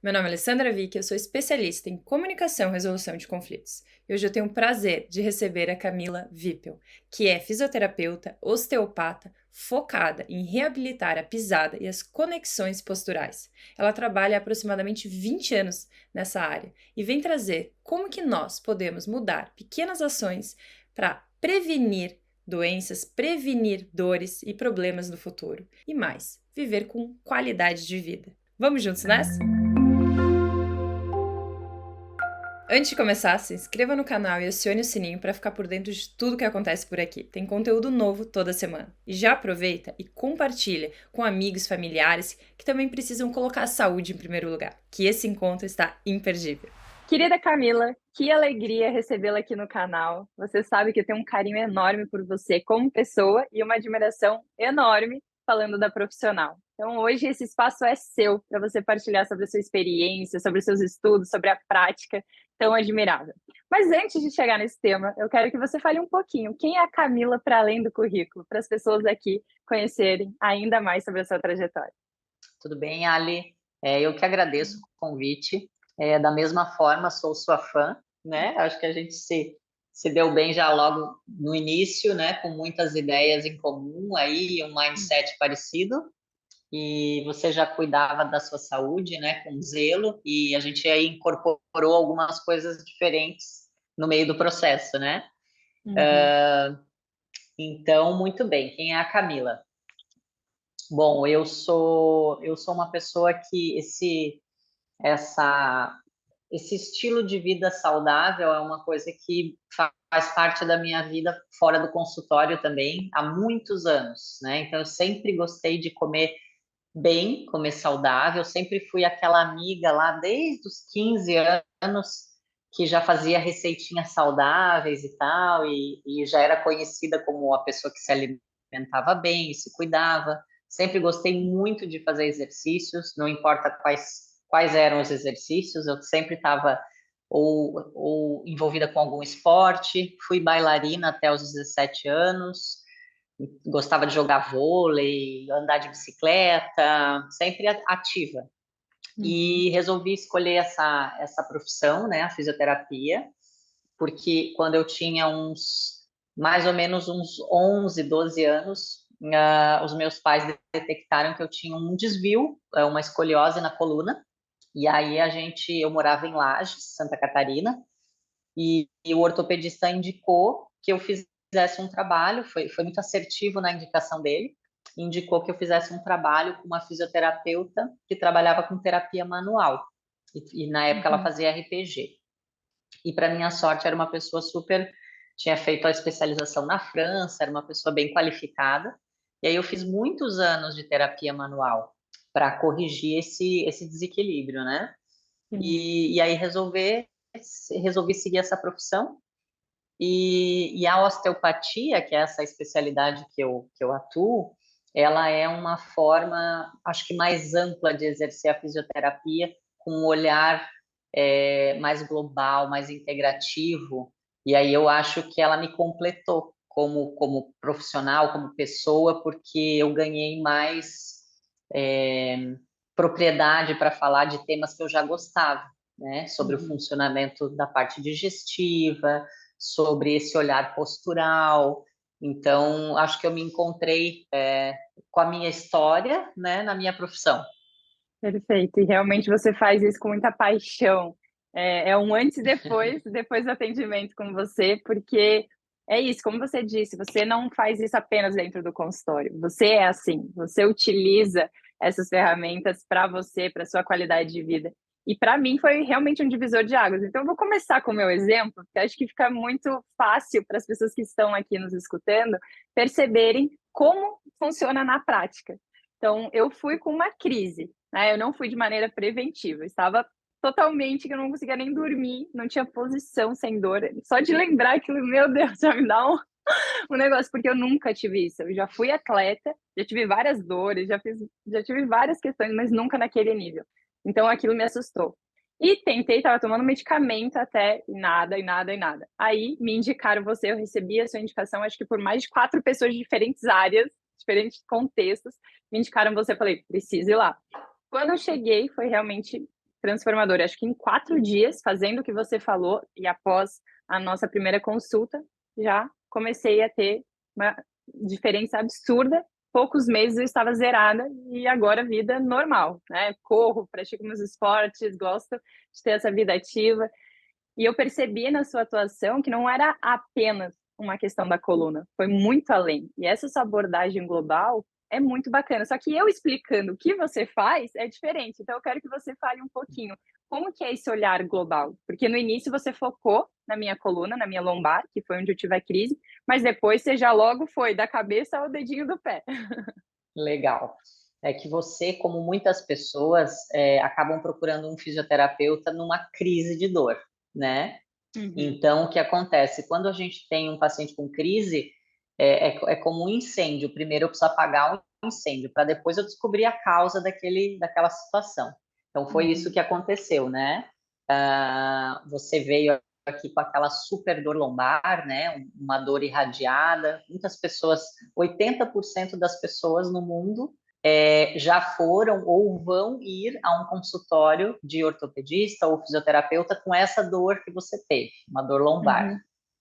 Meu nome é Alessandra Vick, eu sou especialista em comunicação e resolução de conflitos. E hoje eu tenho o prazer de receber a Camila Wippel, que é fisioterapeuta, osteopata, focada em reabilitar a pisada e as conexões posturais. Ela trabalha há aproximadamente 20 anos nessa área e vem trazer como que nós podemos mudar pequenas ações para prevenir doenças, prevenir dores e problemas no futuro. E mais, viver com qualidade de vida. Vamos juntos nessa? Antes de começar, se inscreva no canal e acione o sininho para ficar por dentro de tudo que acontece por aqui. Tem conteúdo novo toda semana. E já aproveita e compartilha com amigos, familiares que também precisam colocar a saúde em primeiro lugar, que esse encontro está imperdível. Querida Camila, que alegria recebê-la aqui no canal. Você sabe que eu tenho um carinho enorme por você como pessoa e uma admiração enorme falando da profissional. Então, hoje esse espaço é seu para você partilhar sobre a sua experiência, sobre os seus estudos, sobre a prática tão admirável. Mas antes de chegar nesse tema, eu quero que você fale um pouquinho quem é a Camila para além do currículo, para as pessoas aqui conhecerem ainda mais sobre a sua trajetória. Tudo bem, Ali? Eu que agradeço o convite. Da mesma forma, sou sua fã, né? Acho que a gente se deu bem já logo no início, né? Com muitas ideias em comum aí, um mindset parecido. E você já cuidava da sua saúde, né? Com zelo, e a gente aí incorporou algumas coisas diferentes no meio do processo, né? Uhum. Então, muito bem. Quem é a Camila? Bom, eu sou uma pessoa que essa esse estilo de vida saudável é uma coisa que faz parte da minha vida fora do consultório também há muitos anos, né? Então eu sempre gostei de comer bem, comer saudável, sempre fui aquela amiga lá desde os 15 anos que já fazia receitinhas saudáveis e tal, e já era conhecida como a pessoa que se alimentava bem, se cuidava. Sempre gostei muito de fazer exercícios, não importa quais eram os exercícios, eu sempre estava ou envolvida com algum esporte. Fui bailarina até os 17 anos, gostava de jogar vôlei, andar de bicicleta, sempre ativa. Uhum. E resolvi escolher essa profissão, né, a fisioterapia, porque quando eu tinha mais ou menos uns 11, 12 anos, os meus pais detectaram que eu tinha um desvio, uma escoliose na coluna, e aí eu morava em Lages, Santa Catarina, e o ortopedista indicou que eu fizesse um trabalho, foi muito assertivo na indicação dele, indicou que eu fizesse um trabalho com uma fisioterapeuta que trabalhava com terapia manual, e na época ela Uhum. fazia RPG. E para minha sorte era uma pessoa super, tinha feito a especialização na França, era uma pessoa bem qualificada, e aí eu fiz muitos anos de terapia manual para corrigir esse desequilíbrio, né? Sim. E aí resolvi seguir essa profissão. E a osteopatia, que é essa especialidade que eu atuo, ela é uma forma, acho que mais ampla de exercer a fisioterapia, com um olhar mais global, mais integrativo. E aí eu acho que ela me completou como profissional, como pessoa, porque eu ganhei mais é, propriedade para falar de temas que eu já gostava, né? Sobre o Uhum. funcionamento da parte digestiva, sobre esse olhar postural. Então, acho que eu me encontrei com a minha história, né, na minha profissão. Perfeito. E realmente você faz isso com muita paixão. É um antes e depois do atendimento com você, porque é isso, como você disse, você não faz isso apenas dentro do consultório. Você é assim, você utiliza essas ferramentas para você, para sua qualidade de vida. E para mim foi realmente um divisor de águas. Então eu vou começar com o meu exemplo, porque acho que fica muito fácil para as pessoas que estão aqui nos escutando perceberem como funciona na prática. Então eu fui com uma crise, né? Eu não fui de maneira preventiva, eu estava totalmente que eu não conseguia nem dormir, não tinha posição sem dor. Só de lembrar aquilo, meu Deus, já me dá um negócio, porque eu nunca tive isso. Eu já fui atleta, já tive várias dores, já tive várias questões, mas nunca naquele nível. Então aquilo me assustou. E tentei, estava tomando medicamento até, e nada, e nada, e nada. Aí me indicaram você, eu recebi a sua indicação, acho que por mais de 4 pessoas de diferentes áreas, diferentes contextos, me indicaram você, eu falei, preciso ir lá. Quando eu cheguei, foi realmente. transformador. Acho que em 4 dias, fazendo o que você falou, e após a nossa primeira consulta, já comecei a ter uma diferença absurda. Poucos meses eu estava zerada e agora vida normal, né? Corro, pratico meus esportes, gosto de ter essa vida ativa. E eu percebi na sua atuação que não era apenas uma questão da coluna, foi muito além. E essa sua abordagem global é muito bacana. Só que eu explicando o que você faz é diferente. Então eu quero que você fale um pouquinho como que é esse olhar global, porque no início você focou na minha coluna, na minha lombar, que foi onde eu tive a crise, mas depois você já logo foi da cabeça ao dedinho do pé. Legal. É que você, como muitas pessoas, acabam procurando um fisioterapeuta numa crise de dor, né? Uhum. Então, o que acontece? Quando a gente tem um paciente com crise, é como um incêndio. Primeiro eu preciso apagar o incêndio, para depois eu descobrir a causa daquela situação. Então, foi isso Uhum. que aconteceu, né? Você veio aqui com aquela super dor lombar, né? Uma dor irradiada. Muitas pessoas, 80% das pessoas no mundo já foram ou vão ir a um consultório de ortopedista ou fisioterapeuta com essa dor que você teve, uma dor lombar, Uhum.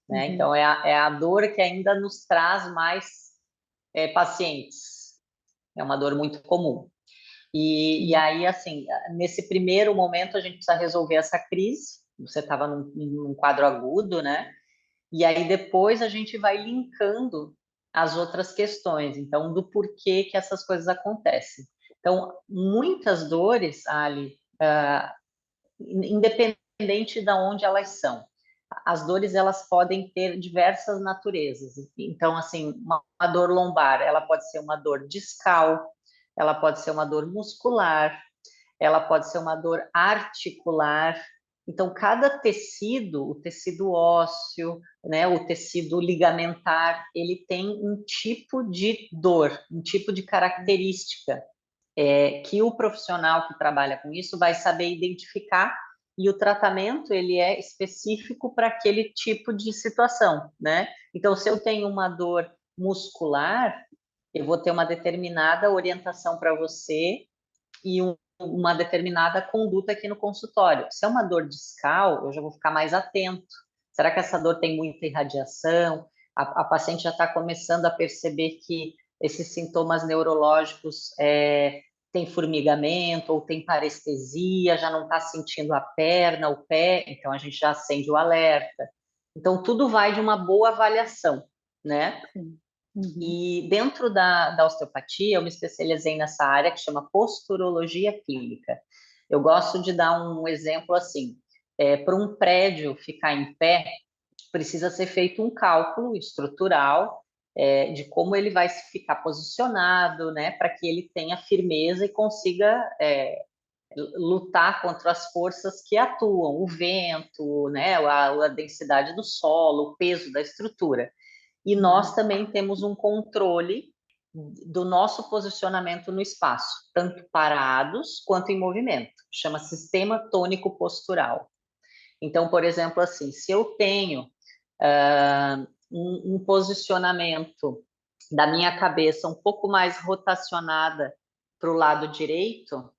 né? Uhum. Então, é a dor que ainda nos traz mais pacientes. É uma dor muito comum. E Sim. aí, assim, nesse primeiro momento, a gente precisa resolver essa crise. Você estava num quadro agudo, né? E aí depois a gente vai linkando as outras questões, então, do porquê que essas coisas acontecem. Então, muitas dores, Ali, independente de onde elas são, as dores elas podem ter diversas naturezas. Então, assim, uma dor lombar, ela pode ser uma dor discal, ela pode ser uma dor muscular, ela pode ser uma dor articular. Então, cada tecido, o tecido ósseo, né, o tecido ligamentar, ele tem um tipo de dor, um tipo de característica que o profissional que trabalha com isso vai saber identificar e o tratamento ele é específico para aquele tipo de situação, né? Então, se eu tenho uma dor muscular, eu vou ter uma determinada orientação para você e uma determinada conduta aqui no consultório. Se é uma dor discal, eu já vou ficar mais atento. Será que essa dor tem muita irradiação? A paciente já está começando a perceber que esses sintomas neurológicos tem formigamento ou tem parestesia, já não está sentindo a perna, o pé, então a gente já acende o alerta. Então, tudo vai de uma boa avaliação, né? Sim. Uhum. E dentro da osteopatia, eu me especializei nessa área que chama posturologia clínica. Eu gosto de dar um exemplo assim: para um prédio ficar em pé, precisa ser feito um cálculo estrutural de como ele vai ficar posicionado, né, para que ele tenha firmeza e consiga lutar contra as forças que atuam, o vento, né, a densidade do solo, o peso da estrutura. E nós Uhum. também temos um controle do nosso posicionamento no espaço, tanto parados quanto em movimento. Chama sistema tônico postural. Então, por exemplo, assim, se eu tenho um posicionamento da minha cabeça um pouco mais rotacionada para o lado direito,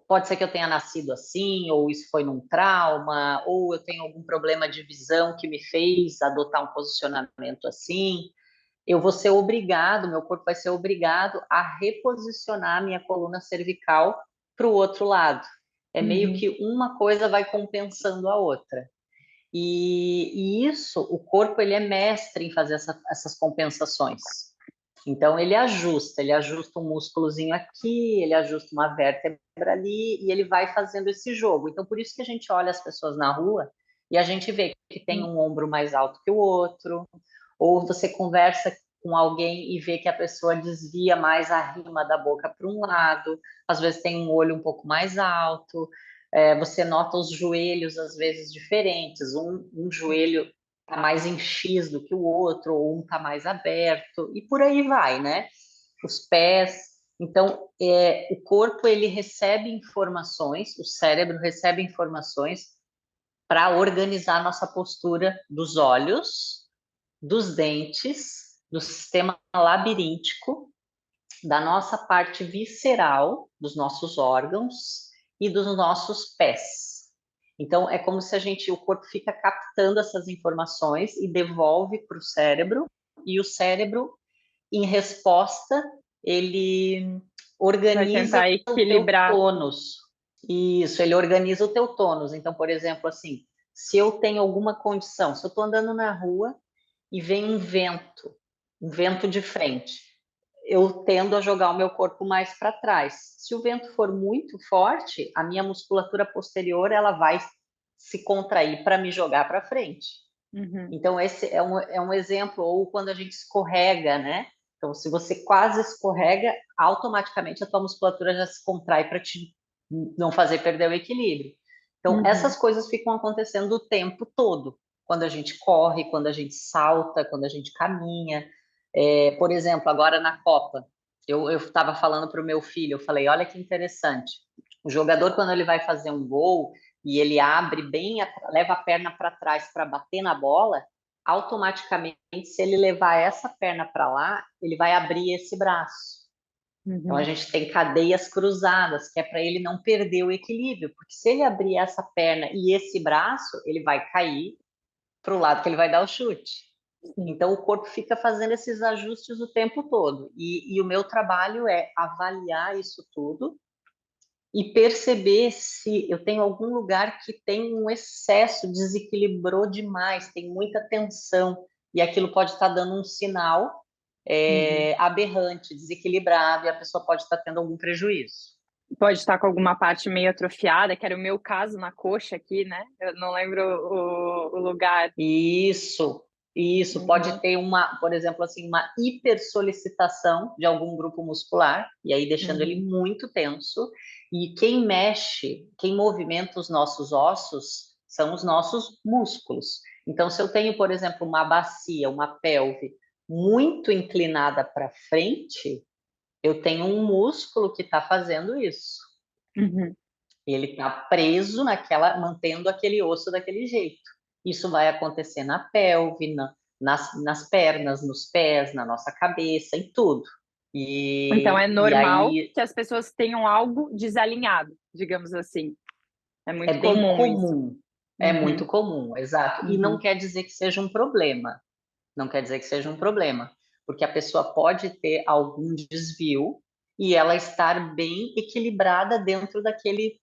pode ser que eu tenha nascido assim, ou isso foi num trauma, ou eu tenho algum problema de visão que me fez adotar um posicionamento assim. Eu vou ser obrigado, meu corpo vai ser obrigado a reposicionar a minha coluna cervical para o outro lado. É meio Uhum. que uma coisa vai compensando a outra. E isso, o corpo ele é mestre em fazer essas compensações. Então ele ajusta um músculozinho aqui, ele ajusta uma vértebra ali e ele vai fazendo esse jogo. Então por isso que a gente olha as pessoas na rua e a gente vê que tem um ombro mais alto que o outro, ou você conversa com alguém e vê que a pessoa desvia mais a rima da boca para um lado, às vezes tem um olho um pouco mais alto, você nota os joelhos às vezes diferentes, um joelho está mais em X do que o outro, ou um está mais aberto, e por aí vai, né? Os pés. Então, o corpo ele recebe informações, o cérebro recebe informações para organizar nossa postura dos olhos, dos dentes, do sistema labiríntico da nossa parte visceral, dos nossos órgãos e dos nossos pés. Então, é como se o corpo fica captando essas informações e devolve para o cérebro, e o cérebro, em resposta, ele Vai organiza tentar o teu equilibrar. tônus. Isso, ele organiza o teu tônus. Então, por exemplo, assim, se eu tenho alguma condição, se eu estou andando na rua e vem um vento de frente, eu tendo a jogar o meu corpo mais para trás. Se o vento for muito forte, a minha musculatura posterior ela vai se contrair para me jogar para frente. Uhum. Então, esse é um exemplo, ou quando a gente escorrega, né? Então, se você quase escorrega, automaticamente a tua musculatura já se contrai para te não fazer perder o equilíbrio. Então, Uhum. essas coisas ficam acontecendo o tempo todo. Quando a gente corre, quando a gente salta, quando a gente caminha. Por exemplo, agora na Copa, eu estava falando para o meu filho, eu falei, olha que interessante. O jogador, quando ele vai fazer um gol, e ele abre bem, leva a perna para trás para bater na bola, automaticamente, se ele levar essa perna para lá, ele vai abrir esse braço. Então a Uhum. gente tem cadeias cruzadas, que é para ele não perder o equilíbrio, porque se ele abrir essa perna e esse braço, ele vai cair para o lado que ele vai dar o chute. Sim. Então o corpo fica fazendo esses ajustes o tempo todo. E o meu trabalho é avaliar isso tudo e perceber se eu tenho algum lugar que tem um excesso, desequilibrou demais, tem muita tensão, e aquilo pode estar dando um sinal Uhum. aberrante, desequilibrado, e a pessoa pode estar tendo algum prejuízo. Pode estar com alguma parte meio atrofiada, que era o meu caso na coxa aqui, né? Eu não lembro o lugar. Isso, isso pode Uhum. ter por exemplo, assim, uma hipersolicitação de algum grupo muscular, e aí deixando ele Uhum. muito tenso. E quem mexe, quem movimenta os nossos ossos são os nossos músculos. Então, se eu tenho, por exemplo, uma bacia, uma pelve muito inclinada para frente, eu tenho um músculo que está fazendo isso. Uhum. Ele está preso mantendo aquele osso daquele jeito. Isso vai acontecer na pelve, nas pernas, nos pés, na nossa cabeça, em tudo. Então é E normal aí que as pessoas tenham algo desalinhado, digamos assim. É é muito bem comum isso. comum, é muito Uhum. comum, exato. E não Uhum. quer dizer que seja um problema. Não quer dizer que seja um problema, porque a pessoa pode ter algum desvio e ela estar bem equilibrada dentro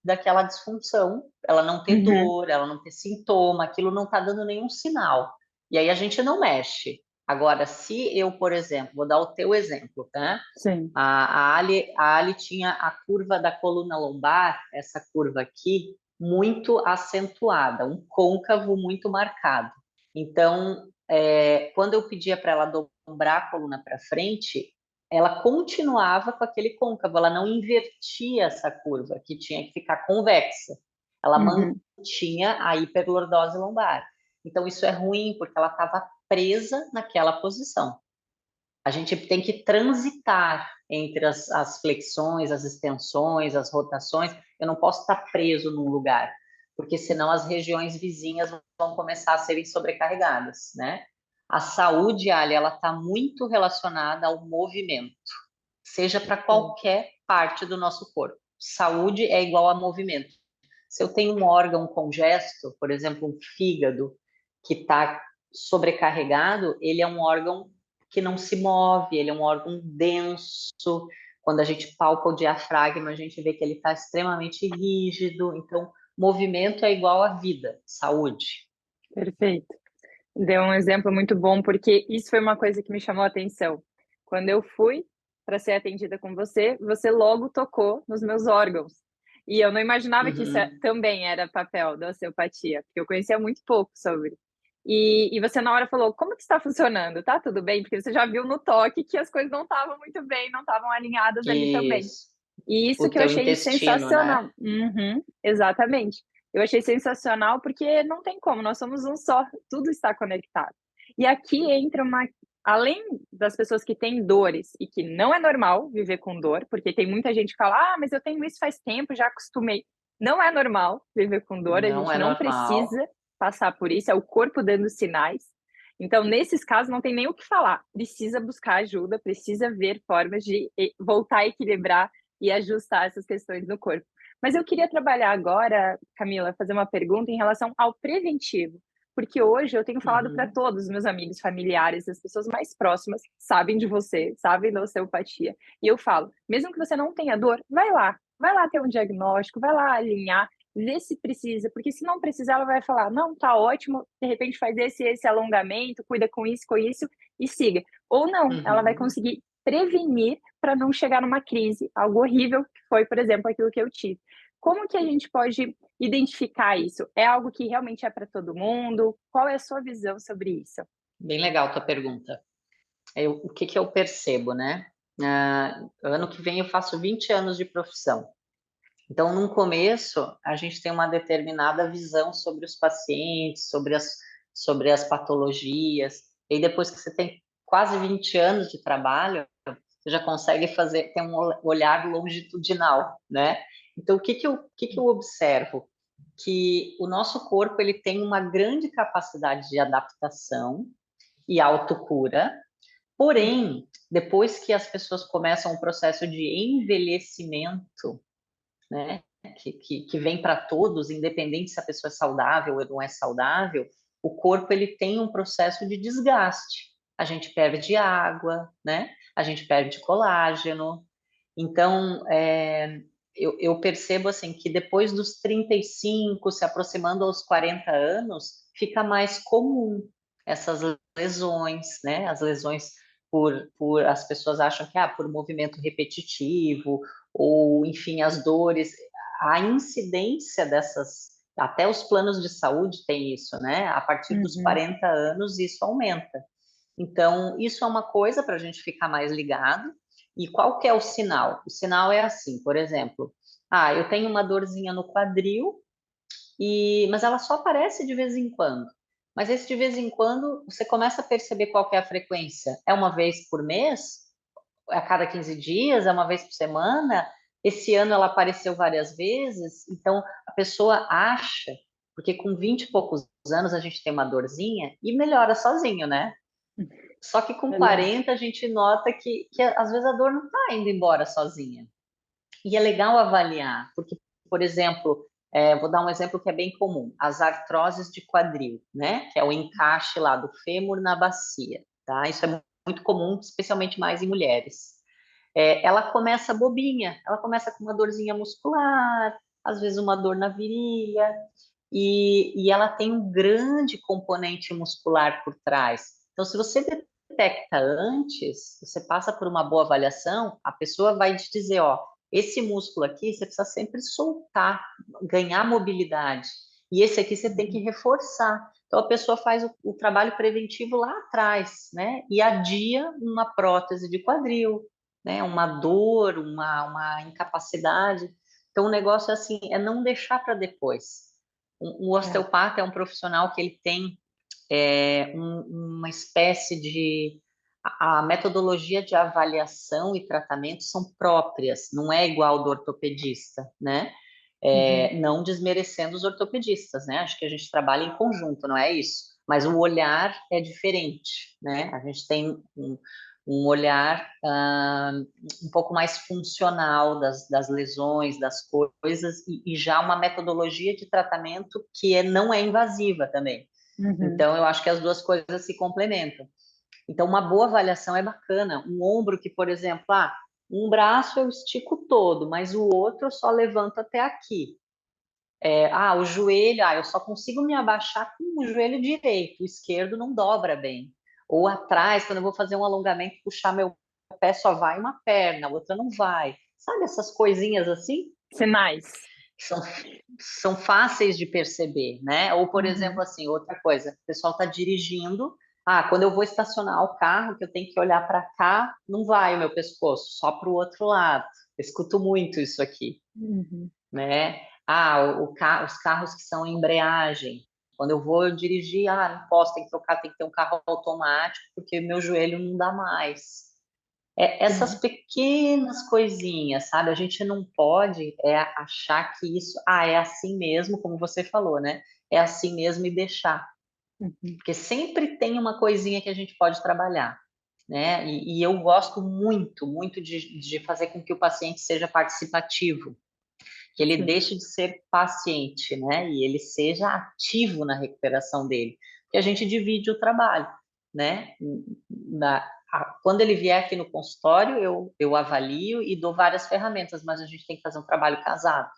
daquela disfunção, ela não ter Uhum. dor, ela não ter sintoma, aquilo não está dando nenhum sinal. E aí a gente não mexe. Agora, se eu, por exemplo, vou dar o teu exemplo, tá? Sim. A Ali tinha a curva da coluna lombar, essa curva aqui, muito acentuada, um côncavo muito marcado. Então, quando eu pedia para ela dobrar a coluna para frente, ela continuava com aquele côncavo, ela não invertia essa curva, que tinha que ficar convexa. Ela Uhum. mantinha a hiperlordose lombar. Então, isso é ruim, porque ela estava presa naquela posição. A gente tem que transitar entre as flexões, as extensões, as rotações. Eu não posso estar preso num lugar, porque senão as regiões vizinhas vão começar a serem sobrecarregadas, né? A saúde, Ali, ela está muito relacionada ao movimento, seja para Sim. qualquer parte do nosso corpo. Saúde é igual a movimento. Se eu tenho um órgão congesto, por exemplo, um fígado que está sobrecarregado, ele é um órgão que não se move, ele é um órgão denso. Quando a gente palpa o diafragma, a gente vê que ele está extremamente rígido. Então, movimento é igual a vida, saúde. Perfeito. Deu um exemplo muito bom, porque isso foi uma coisa que me chamou a atenção. Quando eu fui para ser atendida com você, você logo tocou nos meus órgãos. E eu não imaginava que isso Uhum. também era papel da osteopatia, porque eu conhecia muito pouco sobre. E você na hora falou: como que está funcionando? Tá tudo bem? Porque você já viu no toque que as coisas não estavam muito bem, não estavam alinhadas ali também. Isso. E isso O que eu teu achei intestino, né? sensacional. Uhum, exatamente. Eu achei sensacional porque não tem como, nós somos um só, tudo está conectado. E aqui entra uma, além das pessoas que têm dores e que não é normal viver com dor, porque tem muita gente que fala: "Ah, mas eu tenho isso faz tempo, já acostumei". Não é normal viver com dor, a Não gente é não normal. precisa passar por isso, é o corpo dando sinais. Então, nesses casos, não tem nem o que falar, precisa buscar ajuda, precisa ver formas de voltar a equilibrar e ajustar essas questões no corpo. Mas eu queria trabalhar agora, Camila, fazer uma pergunta em relação ao preventivo, porque hoje eu tenho falado para Uhum. todos os meus amigos, familiares, as pessoas mais próximas sabem de você, sabem da osteopatia. E eu falo, mesmo que você não tenha dor, vai lá ter um diagnóstico, vai lá alinhar, vê se precisa, porque se não precisar, ela vai falar: não, tá ótimo, de repente faz esse alongamento, cuida com isso e siga. Ou não, ela vai Uhum. conseguir prevenir para não chegar numa crise, algo horrível, que foi, por exemplo, aquilo que eu tive. Como que a gente pode identificar isso? É algo que realmente é para todo mundo? Qual é a sua visão sobre isso? Bem legal a tua pergunta. O que que eu percebo, né? Ano que vem eu faço 20 anos de profissão. Então, no começo, a gente tem uma determinada visão sobre os pacientes, sobre as patologias. E depois que você tem quase 20 anos de trabalho, você já consegue ter um olhar longitudinal, né? Então, o que que eu observo? Que o nosso corpo ele tem uma grande capacidade de adaptação e autocura. Porém, depois que as pessoas começam um processo de envelhecimento, né, que vem para todos, independente se a pessoa é saudável ou não é saudável, o corpo ele tem um processo de desgaste. A gente perde água, né? A gente perde colágeno. Então, eu percebo assim que depois dos 35, se aproximando aos 40 anos, fica mais comum essas lesões, né? As lesões por as pessoas acham que por movimento repetitivo ou enfim as dores, a incidência dessas, até os planos de saúde têm isso, né? A partir dos Uhum. 40 anos isso aumenta. Então, isso é uma coisa para a gente ficar mais ligado. E qual que é o sinal? O sinal é assim, por exemplo, eu tenho uma dorzinha no quadril, mas ela só aparece de vez em quando. Mas esse de vez em quando, você começa a perceber qual que é a frequência. É uma vez por mês? A cada 15 dias? É uma vez por semana? Esse ano ela apareceu várias vezes, então a pessoa acha, porque com 20 e poucos anos a gente tem uma dorzinha e melhora sozinho, né? Só que com Verdade. 40 a gente nota que às vezes a dor não está indo embora sozinha. E é legal avaliar, porque, por exemplo, vou dar um exemplo que é bem comum, as artroses de quadril, né? Que é o encaixe lá do fêmur na bacia, tá? Isso é muito comum, especialmente mais em mulheres. Ela começa bobinha, ela começa com uma dorzinha muscular, às vezes uma dor na virilha, e ela tem um grande componente muscular por trás. Então, se você detecta antes, você passa por uma boa avaliação, a pessoa vai te dizer, ó, esse músculo aqui você precisa sempre soltar, ganhar mobilidade, e esse aqui você tem que Uhum. reforçar. Então, a pessoa faz o trabalho preventivo lá atrás, né? E adia uma prótese de quadril, né? Uma dor, uma incapacidade. Então, o negócio é assim, é não deixar para depois. Um É. osteopata é um profissional que ele tem uma espécie de... A metodologia de avaliação e tratamento são próprias, não é igual do ortopedista, né? Uhum. Não desmerecendo os ortopedistas, né? Acho que a gente trabalha em conjunto, não é isso? Mas o olhar é diferente, né? A gente tem um olhar um pouco mais funcional das lesões, das coisas, e já uma metodologia de tratamento que não é invasiva também. Uhum. Então, eu acho que as duas coisas se complementam. Então, uma boa avaliação é bacana. Um ombro que, por exemplo, um braço eu estico todo, mas o outro eu só levanto até aqui. O joelho, eu só consigo me abaixar com o joelho direito, o esquerdo não dobra bem. Ou atrás, quando eu vou fazer um alongamento, puxar meu pé, só vai uma perna, a outra não vai. Sabe essas coisinhas assim? Sinais. Que são fáceis de perceber, né? Ou, por exemplo, Uhum. assim, outra coisa, o pessoal está dirigindo, quando eu vou estacionar o carro, que eu tenho que olhar para cá, não vai o meu pescoço, só para o outro lado. Eu escuto muito isso aqui, Uhum. né? Os carros que são em embreagem. Quando eu vou dirigir, não posso, tem que ter um carro automático, porque meu joelho não dá mais. Essas Sim. pequenas coisinhas, sabe? A gente não pode achar que isso, é assim mesmo, como você falou, né? É assim mesmo e deixar. Uhum. porque sempre tem uma coisinha que a gente pode trabalhar, né? E eu gosto muito, muito de fazer com que o paciente seja participativo, que ele Sim, deixe de ser paciente, né? E ele seja ativo na recuperação dele, que a gente divide o trabalho, né? Quando ele vier aqui no consultório, eu avalio e dou várias ferramentas, mas a gente tem que fazer um trabalho casado.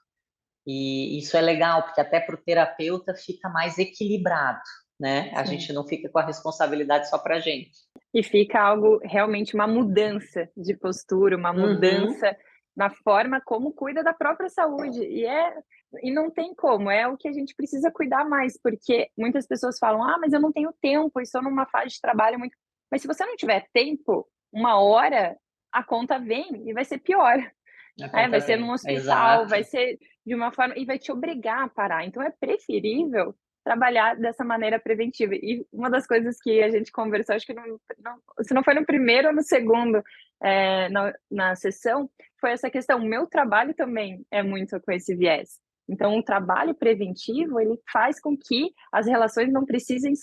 E isso é legal, porque até para o terapeuta fica mais equilibrado, né? A sim. gente não fica com a responsabilidade só para a gente. E fica algo realmente uma mudança de postura, uma Uhum. mudança na forma como cuida da própria saúde, e não tem como, é o que a gente precisa cuidar mais, porque muitas pessoas falam: "Ah, mas eu não tenho tempo, estou numa fase de trabalho muito", mas se você não tiver tempo, uma hora a conta vem e vai ser pior. A É, vai conta ser num vem. hospital, vai Exato. ser de uma forma e vai te obrigar a parar, então é preferível trabalhar dessa maneira preventiva. E uma das coisas que a gente conversou, acho que não se não foi no primeiro ou no segundo, na sessão, foi essa questão, o meu trabalho também é muito com esse viés. Então o trabalho preventivo, ele faz com que as relações não precisem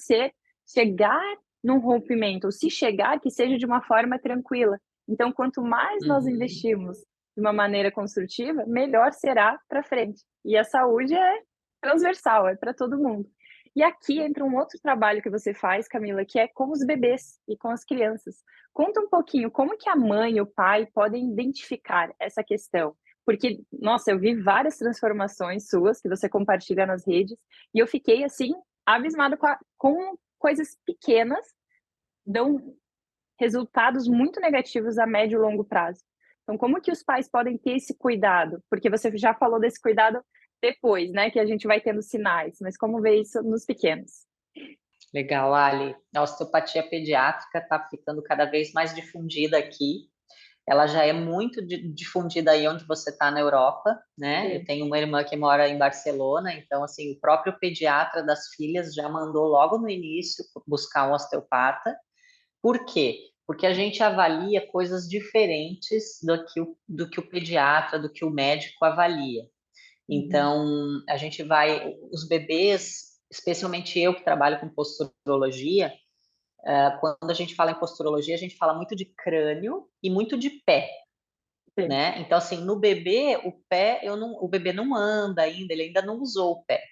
chegar num rompimento, ou se chegar, que seja de uma forma tranquila. Então quanto mais nós Uhum. investimos de uma maneira construtiva, melhor será para frente. E a saúde é transversal, é para todo mundo. E aqui entra um outro trabalho que você faz, Camila, que é com os bebês e com as crianças. Conta um pouquinho como que a mãe e o pai podem identificar essa questão. Porque, nossa, eu vi várias transformações suas que você compartilha nas redes, e eu fiquei assim, abismada com coisas pequenas, dão resultados muito negativos a médio e longo prazo. Então, como que os pais podem ter esse cuidado? Porque você já falou desse cuidado depois, né, que a gente vai tendo sinais, mas como ver isso nos pequenos? Legal, Ali. A osteopatia pediátrica está ficando cada vez mais difundida aqui. Ela já é muito difundida aí onde você está na Europa, né? Eu Sim. tenho uma irmã que mora em Barcelona, então, assim, o próprio pediatra das filhas já mandou logo no início buscar um osteopata. Por quê? Porque a gente avalia coisas diferentes do que o pediatra, do que o médico avalia. Uhum. Então, a gente vai, os bebês, especialmente eu que trabalho com posturologia, quando a gente fala em posturologia, a gente fala muito de crânio e muito de pé, Sim. né? Então, assim, no bebê, o pé, o bebê não anda ainda, ele ainda não usou o pé.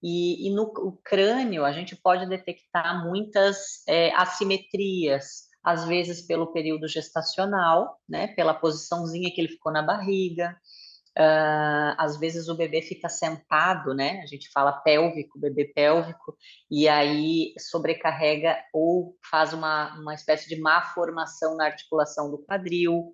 E no o crânio, a gente pode detectar muitas assimetrias, às vezes pelo período gestacional, né? Pela posiçãozinha que ele ficou na barriga, às vezes o bebê fica sentado, né? A gente fala pélvico, bebê pélvico, e aí sobrecarrega ou faz uma espécie de má formação na articulação do quadril.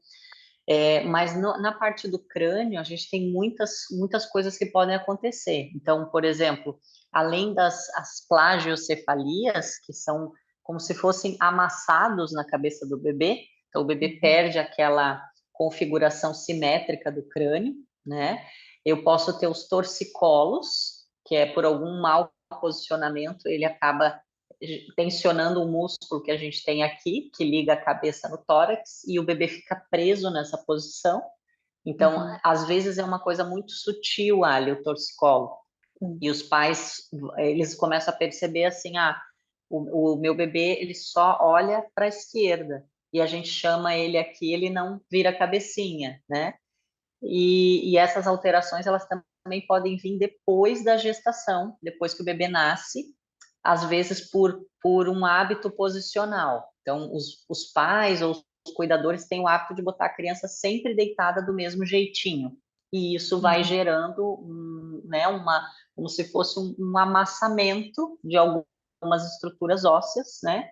Mas na parte do crânio, a gente tem muitas coisas que podem acontecer. Então, por exemplo, além das as plagiocefalias, que são como se fossem amassados na cabeça do bebê, então o bebê Uhum. perde aquela configuração simétrica do crânio, né? Eu posso ter os torcicolos, que é por algum mau posicionamento, ele acaba tensionando o músculo que a gente tem aqui, que liga a cabeça no tórax, e o bebê fica preso nessa posição. Então, Uhum. às vezes é uma coisa muito sutil ali, o torcicolo. Sim. E os pais, eles começam a perceber assim, o meu bebê, ele só olha para a esquerda. E a gente chama ele aqui, ele não vira a cabecinha, né? E essas alterações, elas também podem vir depois da gestação, depois que o bebê nasce, às vezes por um hábito posicional. Então, os pais ou os cuidadores têm o hábito de botar a criança sempre deitada do mesmo jeitinho. E isso vai Uhum. gerando como se fosse um amassamento de algumas estruturas ósseas, né?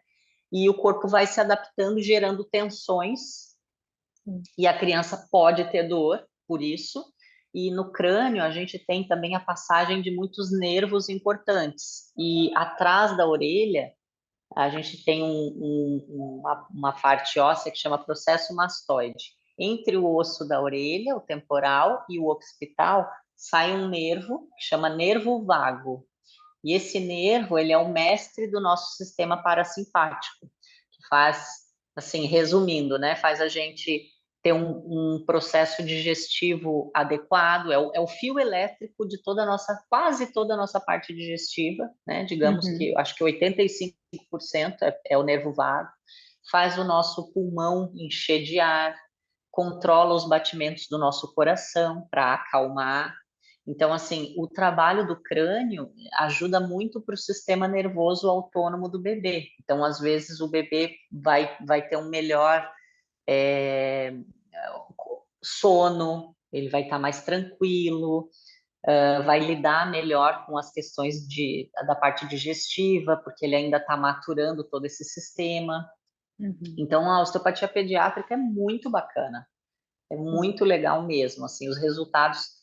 E o corpo vai se adaptando, gerando tensões, Sim. e a criança pode ter dor por isso. E no crânio a gente tem também a passagem de muitos nervos importantes. E atrás da orelha a gente tem uma parte óssea que chama processo mastoide. Entre o osso da orelha, o temporal, e o occipital, sai um nervo que chama nervo vago. E esse nervo, ele é o mestre do nosso sistema parasimpático, que faz, assim, resumindo, né, faz a gente ter um processo digestivo adequado, é o fio elétrico de toda a nossa, quase toda a nossa parte digestiva, né? Digamos Uhum. que, acho que 85% é o nervo vago, faz o nosso pulmão encher de ar, controla os batimentos do nosso coração para acalmar. Então, assim, o trabalho do crânio ajuda muito para o sistema nervoso autônomo do bebê. Então, às vezes, o bebê vai ter um melhor sono, ele vai estar mais tranquilo, vai lidar melhor com as questões da parte digestiva, porque ele ainda está maturando todo esse sistema. Uhum. Então, a osteopatia pediátrica é muito bacana, é muito legal mesmo. Assim, os resultados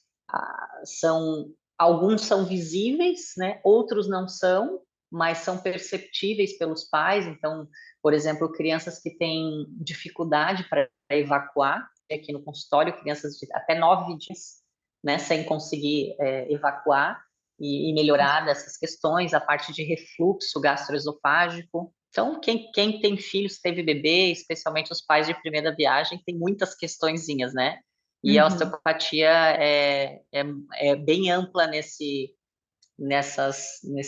alguns são visíveis, né? Outros não são, mas são perceptíveis pelos pais. Então, por exemplo, crianças que têm dificuldade para evacuar, aqui no consultório, crianças de até 9 dias, né, sem conseguir evacuar e melhorar dessas questões, a parte de refluxo gastroesofágico. Então, quem tem filhos, teve bebê, especialmente os pais de primeira viagem, tem muitas questõezinhas, né? E a Uhum. osteopatia é bem ampla nessa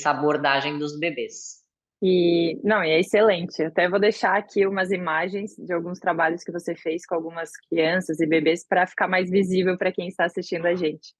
abordagem dos bebês. E não, e é excelente. Até vou deixar aqui umas imagens de alguns trabalhos que você fez com algumas crianças e bebês para ficar mais visível para quem está assistindo a gente.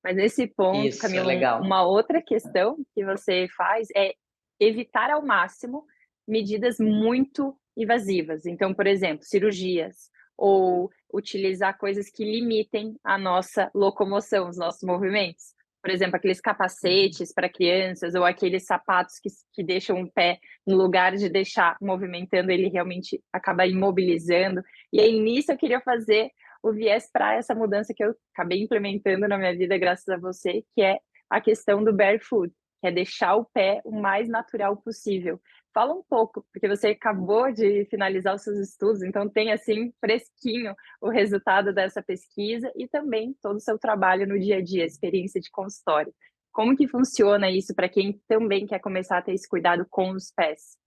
Mas nesse ponto, Isso, é Camila, legal. uma outra questão que você faz é evitar ao máximo medidas muito invasivas. Então, por exemplo, cirurgias ou utilizar coisas que limitem a nossa locomoção, os nossos movimentos. Por exemplo, aqueles capacetes para crianças ou aqueles sapatos que deixam o pé no lugar de deixar movimentando, ele realmente acaba imobilizando. E aí, nisso, eu queria fazer o viés para essa mudança que eu acabei implementando na minha vida, graças a você, que é a questão do barefoot, que é deixar o pé o mais natural possível. Fala um pouco, porque você acabou de finalizar os seus estudos, então tem assim fresquinho o resultado dessa pesquisa e também todo o seu trabalho no dia a dia, experiência de consultório. Como que funciona isso para quem também quer começar a ter esse cuidado com os pés?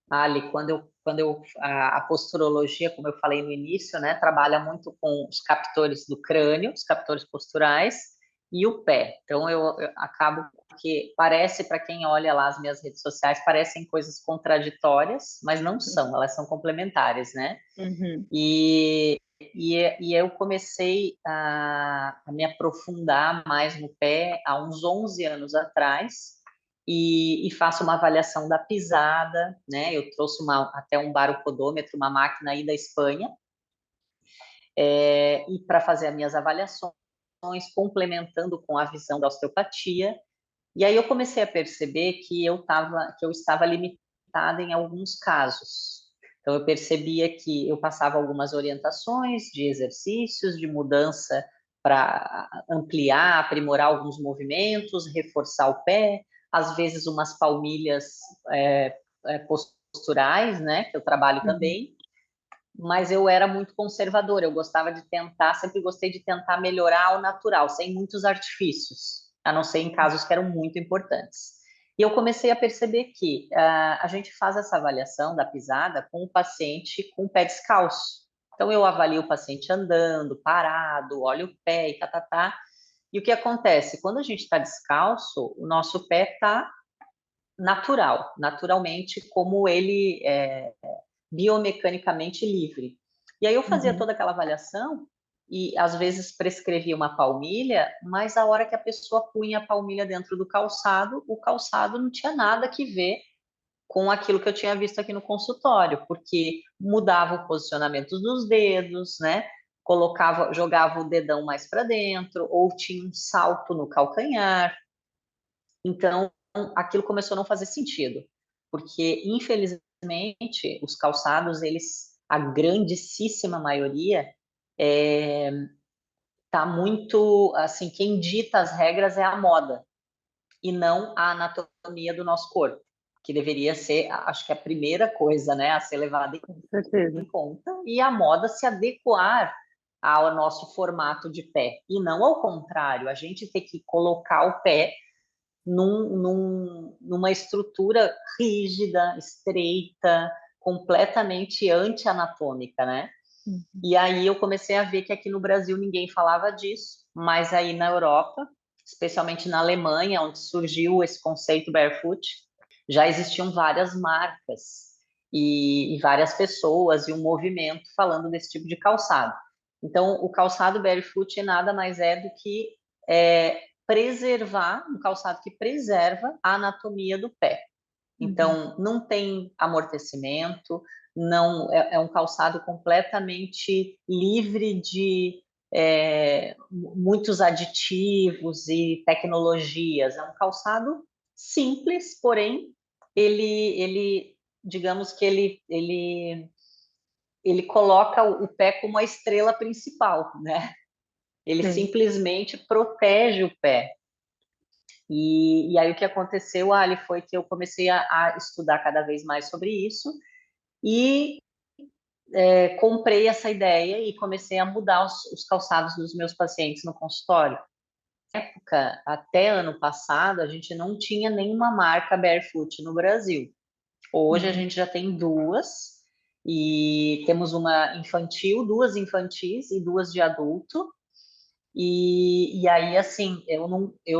Ali, a posturologia, como eu falei no início, né, trabalha muito com os captores do crânio, os captores posturais e o pé. Então, eu acabo que parece, para quem olha lá as minhas redes sociais, parecem coisas contraditórias, mas não são, elas são complementares, né? Uhum. E eu comecei a me aprofundar mais no pé há uns 11 anos atrás e faço uma avaliação da pisada, né? Eu trouxe até um barocodômetro, uma máquina aí da Espanha, e para fazer as minhas avaliações, complementando com a visão da osteopatia. E aí eu comecei a perceber que eu estava limitada em alguns casos. Então eu percebia que eu passava algumas orientações de exercícios, de mudança para ampliar, aprimorar alguns movimentos, reforçar o pé, às vezes umas palmilhas posturais, né, que eu trabalho Uhum. também, mas eu era muito conservadora, eu gostava de tentar, sempre gostei de tentar melhorar ao natural, sem muitos artifícios, a não ser em casos que eram muito importantes. E eu comecei a perceber que a gente faz essa avaliação da pisada com o paciente com o pé descalço. Então, eu avalio o paciente andando, parado, olho o pé e tá. E o que acontece? Quando a gente está descalço, o nosso pé está naturalmente, como ele biomecanicamente livre. E aí eu fazia Uhum. toda aquela avaliação e às vezes prescrevia uma palmilha, mas a hora que a pessoa punha a palmilha dentro do calçado, o calçado não tinha nada que ver com aquilo que eu tinha visto aqui no consultório, porque mudava o posicionamento dos dedos, né? Jogava o dedão mais para dentro, ou tinha um salto no calcanhar. Então, aquilo começou a não fazer sentido, porque infelizmente os calçados, a grandíssima maioria, tá muito assim, quem dita as regras é a moda e não a anatomia do nosso corpo, que deveria ser, acho que a primeira coisa, né, a ser levada Com certeza. em conta, e a moda se adequar ao nosso formato de pé, e não ao contrário, a gente ter que colocar o pé numa estrutura rígida, estreita, completamente anti-anatômica, né? Uhum. E aí eu comecei a ver que aqui no Brasil ninguém falava disso, mas aí na Europa, especialmente na Alemanha, onde surgiu esse conceito barefoot, já existiam várias marcas e várias pessoas e um movimento falando desse tipo de calçado. Então, o calçado barefoot nada mais é do que preservar, um calçado que preserva a anatomia do pé. Uhum. Então, não tem amortecimento, não é um calçado completamente livre de muitos aditivos e tecnologias. É um calçado simples, porém, digamos que ele coloca o pé como a estrela principal, né? Ele Sim. simplesmente protege o pé. E aí o que aconteceu, Ali, foi que eu comecei a estudar cada vez mais sobre isso e comprei essa ideia e comecei a mudar os calçados dos meus pacientes no consultório. Na época, até ano passado, a gente não tinha nenhuma marca barefoot no Brasil. Hoje a Uhum. gente já tem duas e temos uma infantil, duas infantis e duas de adulto. E aí, assim, eu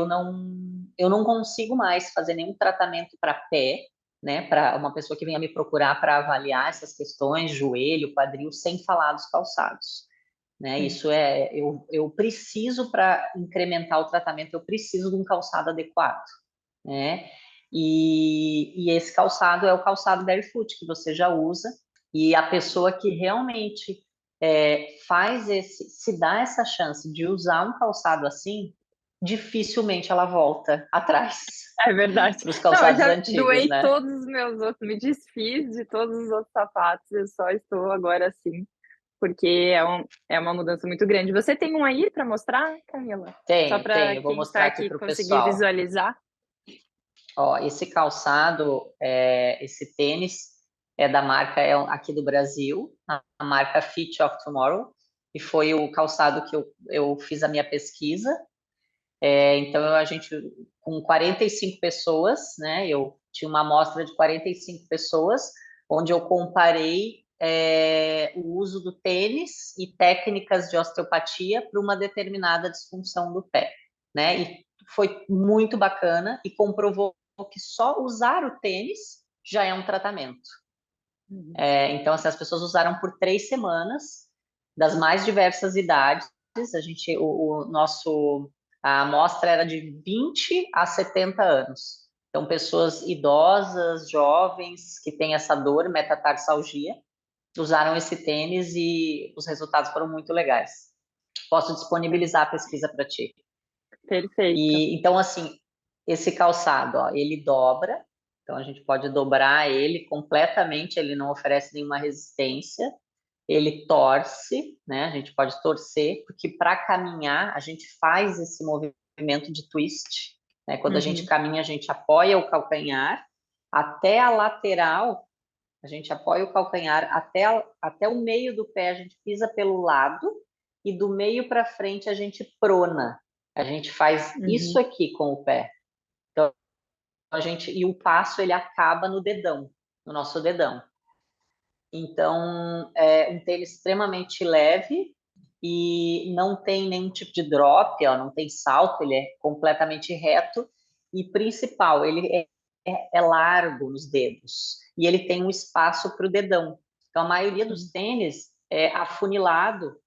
não consigo mais fazer nenhum tratamento para pé, né? Para uma pessoa que venha me procurar para avaliar essas questões, joelho, quadril, sem falar dos calçados, né? Sim. Isso eu preciso para incrementar o tratamento, eu preciso de um calçado adequado, né? E esse calçado é o calçado barefoot que você já usa, e a pessoa que realmente se dá essa chance de usar um calçado assim, dificilmente ela volta atrás É verdade. para os Não, eu calçados já antigos, doei né? todos os meus outros, me desfiz de todos os outros sapatos, eu só estou agora assim, porque é uma mudança muito grande. Você tem um aí para mostrar, Camila? Só Tenho, para tenho, vou quem está mostrar aqui aqui para o conseguir pessoal. visualizar. Ó, esse calçado, esse tênis é da marca aqui do Brasil, a marca Fit of Tomorrow, e foi o calçado que eu fiz a minha pesquisa. Então, a gente, com 45 pessoas, né, eu tinha uma amostra de 45 pessoas, onde eu comparei o uso do tênis e técnicas de osteopatia para uma determinada disfunção do pé, né? E foi muito bacana e comprovou que só usar o tênis já é um tratamento. Uhum. Então, assim, as pessoas usaram por 3 semanas, das mais diversas idades. A amostra era de 20 a 70 anos. Então, pessoas idosas, jovens, que têm essa dor, metatarsalgia, usaram esse tênis e os resultados foram muito legais. Posso disponibilizar a pesquisa para ti. Perfeito. E então, assim, esse calçado, ó, ele dobra, então a gente pode dobrar ele completamente, ele não oferece nenhuma resistência, ele torce, né? A gente pode torcer, porque para caminhar a gente faz esse movimento de twist, né? Quando a gente Uhum. caminha, a gente apoia o calcanhar até a lateral, a gente apoia o calcanhar até o meio do pé, a gente pisa pelo lado e do meio para frente a gente prona. A gente faz isso Uhum. aqui com o pé. Então, e o passo ele acaba no dedão, no nosso dedão. Então, é um tênis extremamente leve e não tem nenhum tipo de drop, ó, não tem salto, ele é completamente reto e principal, ele é largo nos dedos e ele tem um espaço para o dedão. Então, a maioria dos Sim. tênis é afunilado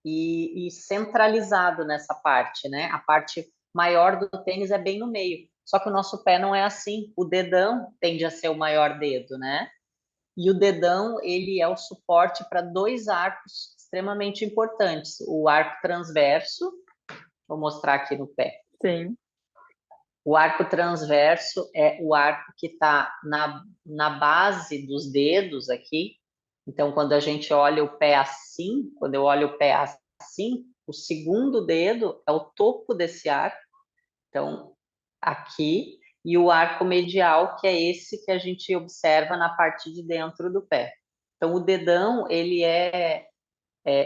e centralizado nessa parte, né? A parte maior do tênis é bem no meio. Só que o nosso pé não é assim. O dedão tende a ser o maior dedo, né? E o dedão, ele é o suporte para dois arcos extremamente importantes. O arco transverso, vou mostrar aqui no pé. Sim. O arco transverso é o arco que está na base dos dedos aqui. Então, quando a gente olha o pé assim, quando eu olho o pé assim, o segundo dedo é o topo desse arco. Então, aqui. E o arco medial, que é esse que a gente observa na parte de dentro do pé. Então, o dedão, ele é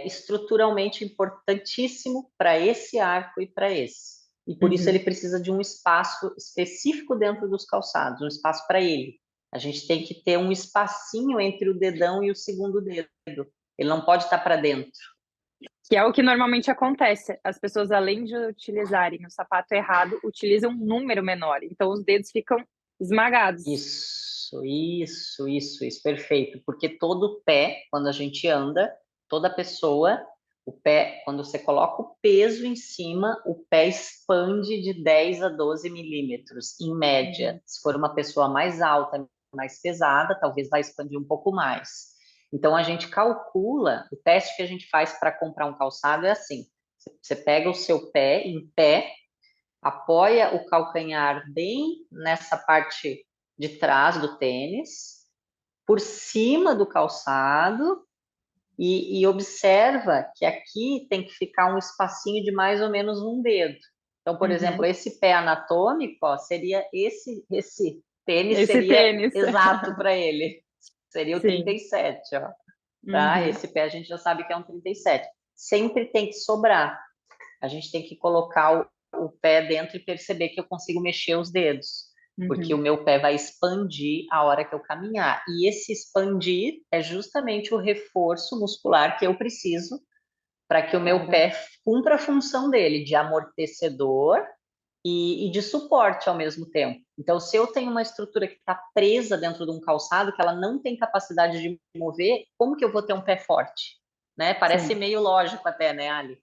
estruturalmente importantíssimo para esse arco e para esse. E por isso ele Uhum. precisa de um espaço específico dentro dos calçados, um espaço para ele. A gente tem que ter um espacinho entre o dedão e o segundo dedo. ele não pode estar para dentro. Que é o que normalmente acontece. As pessoas, além de utilizarem o sapato errado, utilizam um número menor. Então, os dedos ficam esmagados. Isso, perfeito. Porque todo pé, quando a gente anda, toda pessoa, o pé, quando você coloca o peso em cima, o pé expande de 10 a 12 milímetros, em média. Se for uma pessoa mais alta, mais pesada, talvez vai expandir um pouco mais. Então, a gente calcula, o teste que a gente faz para comprar um calçado é assim: você pega o seu pé em pé, apoia o calcanhar bem nessa parte de trás do tênis, por cima do calçado, e observa que aqui tem que ficar um espacinho de mais ou menos um dedo. Então, por exemplo, esse pé anatômico, ó, seria esse tênis Esse seria tênis. exato para ele. Seria o Sim. 37, ó. Tá? Esse pé a gente já sabe que é um 37. Sempre tem que sobrar. A gente tem que colocar o pé dentro e perceber que eu consigo mexer os dedos, porque o meu pé vai expandir a hora que eu caminhar. E esse expandir é justamente o reforço muscular que eu preciso para que o meu pé cumpra a função dele de amortecedor e de suporte ao mesmo tempo. Então, se eu tenho uma estrutura que está presa dentro de um calçado, que ela não tem capacidade de mover, como que eu vou ter um pé forte? Né? Parece Sim. meio lógico até, né, Ali?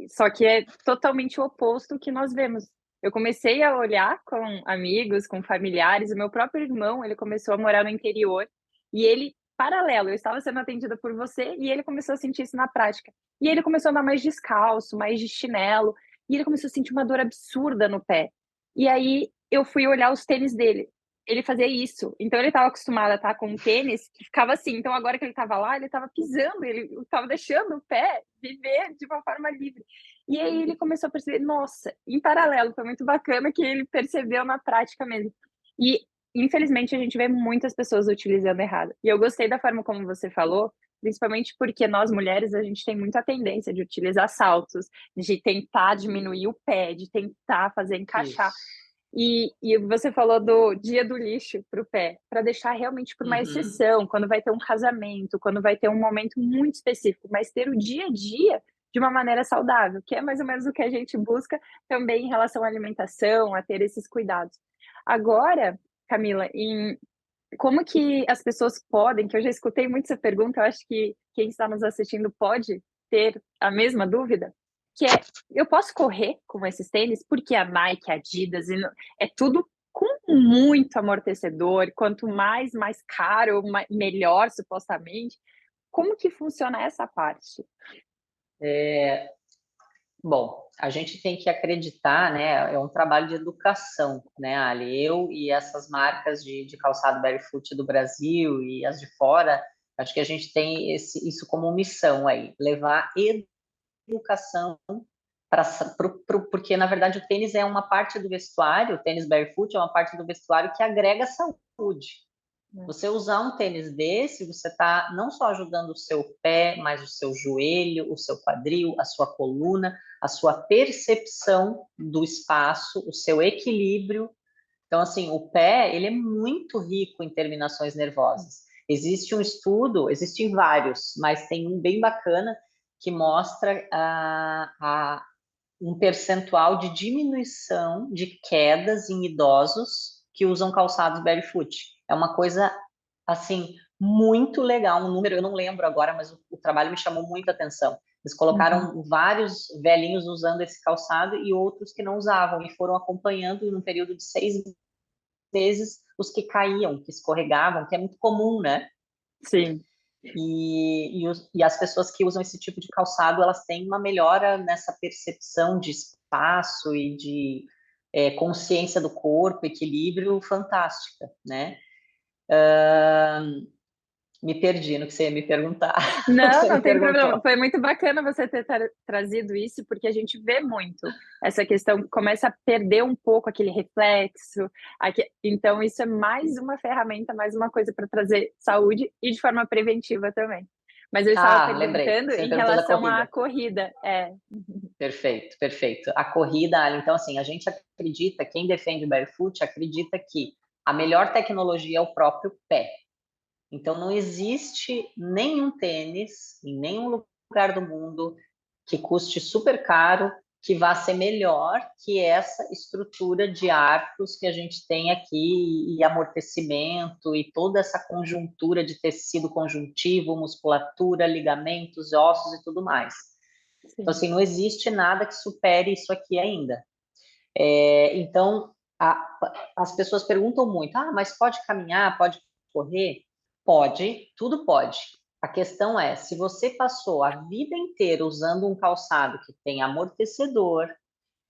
Só que é totalmente o oposto que nós vemos. Eu comecei a olhar com amigos, com familiares, o meu próprio irmão, ele começou a morar no interior, e ele, paralelo, eu estava sendo atendida por você, e ele começou a sentir isso na prática. E ele começou a andar mais descalço, mais de chinelo, e ele começou a sentir uma dor absurda no pé. E aí eu fui olhar os tênis dele. Ele fazia isso. Então ele estava acostumado a estar com um tênis que ficava assim. Então agora que ele estava lá, ele estava pisando, ele estava deixando o pé viver de uma forma livre. E aí ele começou a perceber, nossa, em paralelo, foi muito bacana que ele percebeu na prática mesmo. E infelizmente a gente vê muitas pessoas utilizando errado. E eu gostei da forma como você falou, principalmente porque nós mulheres a gente tem muita tendência de utilizar saltos, de tentar diminuir o pé, de tentar fazer encaixar. Isso. E você falou do dia do lixo para o pé, para deixar realmente por uma exceção, quando vai ter um casamento, quando vai ter um momento muito específico, mas ter o dia a dia de uma maneira saudável, que é mais ou menos o que a gente busca também em relação à alimentação, a ter esses cuidados. Agora, Camila, como que as pessoas podem, que eu já escutei muito essa pergunta, eu acho que quem está nos assistindo pode ter a mesma dúvida, que é, eu posso correr com esses tênis? Porque a Nike, a Adidas, é tudo com muito amortecedor, quanto mais caro, melhor supostamente. Como que funciona essa parte? Bom, a gente tem que acreditar, né? É um trabalho de educação, né, Ali? Eu e essas marcas de calçado barefoot do Brasil e as de fora, acho que a gente tem isso como missão aí, levar educação para porque na verdade o tênis é uma parte do vestuário, o tênis barefoot é uma parte do vestuário que agrega saúde. Você usar um tênis desse, você está não só ajudando o seu pé, mas o seu joelho, o seu quadril, a sua coluna, a sua percepção do espaço, o seu equilíbrio. Então, assim, o pé, ele é muito rico em terminações nervosas. Existe um estudo, existem vários, mas tem um bem bacana que mostra um percentual de diminuição de quedas em idosos que usam calçados barefoot. É uma coisa, assim, muito legal, um número, eu não lembro agora, mas o trabalho me chamou muita atenção. Eles colocaram vários velhinhos usando esse calçado e outros que não usavam, e foram acompanhando num período de 6 meses os que caíam, que escorregavam, que é muito comum, né? Sim. E as pessoas que usam esse tipo de calçado, elas têm uma melhora nessa percepção de espaço e de consciência do corpo, equilíbrio fantástica, né? Me perdi no que você ia me perguntar. Não, Você não me tem perguntou. problema. Foi muito bacana você ter trazido isso, porque a gente vê muito essa questão, começa a perder um pouco aquele reflexo. Então, isso é mais uma ferramenta, mais uma coisa para trazer saúde e de forma preventiva também. Mas eu estava Lembrei. perguntando Você me em perguntou da relação à corrida. corrida. Perfeito, perfeito. A corrida, Ali, então, assim, a gente acredita, quem defende o barefoot acredita que a melhor tecnologia é o próprio pé. Então, não existe nenhum tênis em nenhum lugar do mundo que custe super caro, que vá ser melhor que essa estrutura de arcos que a gente tem aqui, e amortecimento, e toda essa conjuntura de tecido conjuntivo, musculatura, ligamentos, ossos e tudo mais. Então, Sim. assim, não existe nada que supere isso aqui ainda. Então, as pessoas perguntam muito, mas pode caminhar, pode correr? Pode, tudo pode. A questão é, se você passou a vida inteira usando um calçado que tem amortecedor,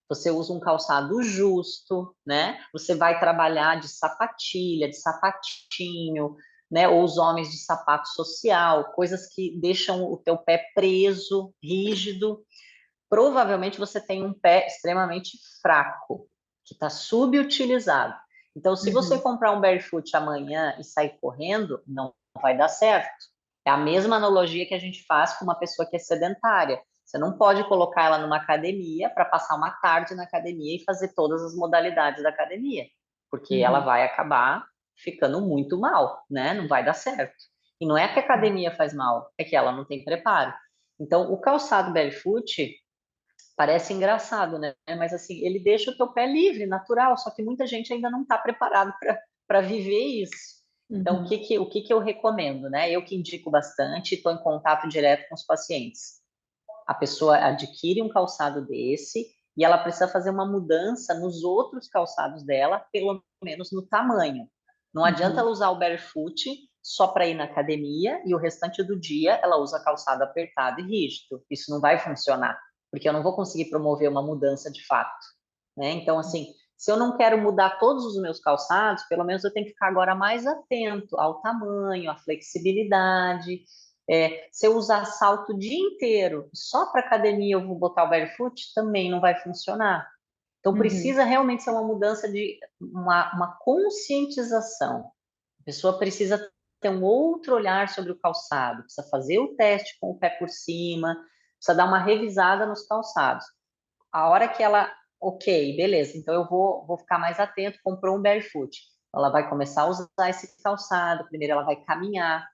você usa um calçado justo, né? Você vai trabalhar de sapatilha, de sapatinho, né? Ou os homens de sapato social, coisas que deixam o teu pé preso, rígido. Provavelmente você tem um pé extremamente fraco, que está subutilizado. Então, se você Uhum. comprar um barefoot amanhã e sair correndo, não vai dar certo. É a mesma analogia que a gente faz com uma pessoa que é sedentária. Você não pode colocar ela numa academia para passar uma tarde na academia e fazer todas as modalidades da academia, porque ela Uhum. vai acabar ficando muito mal, né? Não vai dar certo. E não é que a academia faz mal, é que ela não tem preparo. Então, o calçado barefoot parece engraçado, né? Mas assim, ele deixa o teu pé livre, natural, só que muita gente ainda não está preparado para viver isso. Então, Uhum. o que eu recomendo, né? Eu que indico bastante, estou em contato direto com os pacientes. A pessoa adquire um calçado desse e ela precisa fazer uma mudança nos outros calçados dela, pelo menos no tamanho. Não adianta Uhum. ela usar o barefoot só para ir na academia e o restante do dia ela usa calçado apertado e rígido. Isso não vai funcionar, porque eu não vou conseguir promover uma mudança de fato, né? Então, assim, se eu não quero mudar todos os meus calçados, pelo menos eu tenho que ficar agora mais atento ao tamanho, à flexibilidade. Se eu usar salto o dia inteiro, só para academia eu vou botar o barefoot, também não vai funcionar. Então Uhum. precisa realmente ser uma mudança de uma conscientização. A pessoa precisa ter um outro olhar sobre o calçado, precisa fazer o teste com o pé por cima, precisa dar uma revisada nos calçados. A hora que ela, ok, beleza, então eu vou ficar mais atento, comprou um barefoot. Ela vai começar a usar esse calçado, primeiro ela vai caminhar,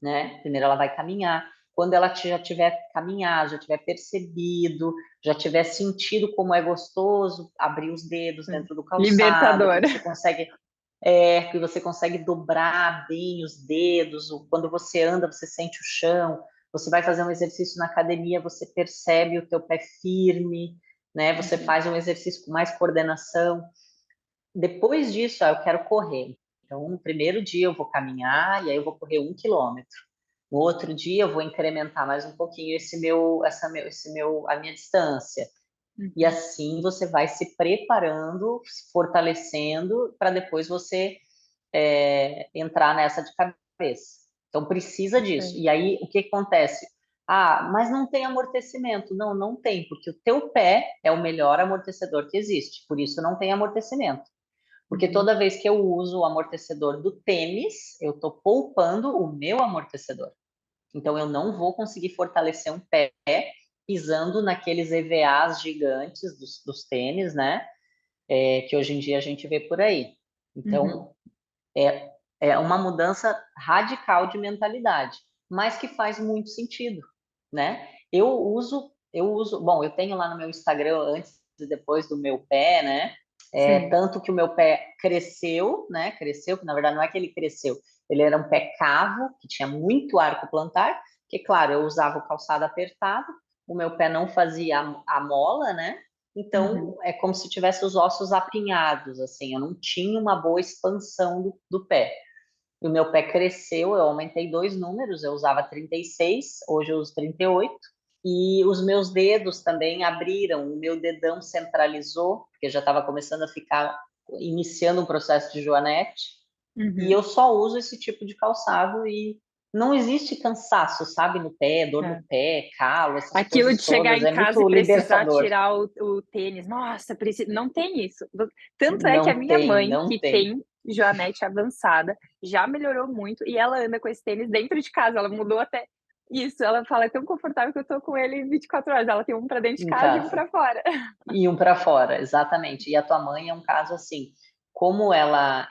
né? Primeiro ela vai caminhar. Quando ela já tiver caminhado, já tiver percebido, já tiver sentido como é gostoso abrir os dedos dentro do calçado, Libertador. que você consegue dobrar bem os dedos, quando você anda, você sente o chão, você vai fazer um exercício na academia, você percebe o teu pé firme, né? Você Uhum. faz um exercício com mais coordenação. Depois disso, eu quero correr. Então, no primeiro dia eu vou caminhar e aí eu vou correr 1 quilômetro. No outro dia eu vou incrementar mais um pouquinho a minha distância. E Uhum. assim você vai se preparando, se fortalecendo para depois você entrar nessa de cabeça. Então precisa disso. Perfeito. E aí o que acontece? Mas não tem amortecimento. Não, não tem, porque o teu pé é o melhor amortecedor que existe. Por isso não tem amortecimento. Porque Uhum. toda vez que eu uso o amortecedor do tênis, eu estou poupando o meu amortecedor. Então, eu não vou conseguir fortalecer um pé pisando naqueles EVAs gigantes dos tênis, né? Que hoje em dia a gente vê por aí. Uhum. Então, é uma mudança radical de mentalidade, mas que faz muito sentido, né? Bom, eu tenho lá no meu Instagram antes e depois do meu pé, né? Sim. Tanto que o meu pé cresceu, né? Cresceu, que na verdade não é que ele cresceu, ele era um pé cavo, que tinha muito arco plantar, que claro, eu usava o calçado apertado, o meu pé não fazia a mola, né? Uhum. Então, é como se tivesse os ossos apinhados, assim, eu não tinha uma boa expansão do pé. E o meu pé cresceu, eu aumentei 2 números, eu usava 36, hoje eu uso 38. E os meus dedos também abriram, o meu dedão centralizou, porque já estava começando a ficar, iniciando um processo de joanete. E Uhum. eu só uso esse tipo de calçado e não existe cansaço, sabe, no pé, dor no É. pé, calo, essas Aquilo coisas de chegar todas. em É casa e muito precisar libertador. tirar o tênis, nossa, não tem isso. Tanto é que a Não minha tem, mãe, não que tem. tem joanete avançada, já melhorou muito e ela anda com esse tênis dentro de casa, ela mudou até isso, ela fala: "É tão confortável que eu tô com ele 24 horas", ela tem um pra dentro de Em casa e um casa. pra fora. E um para fora, exatamente. E a tua mãe é um caso assim, como ela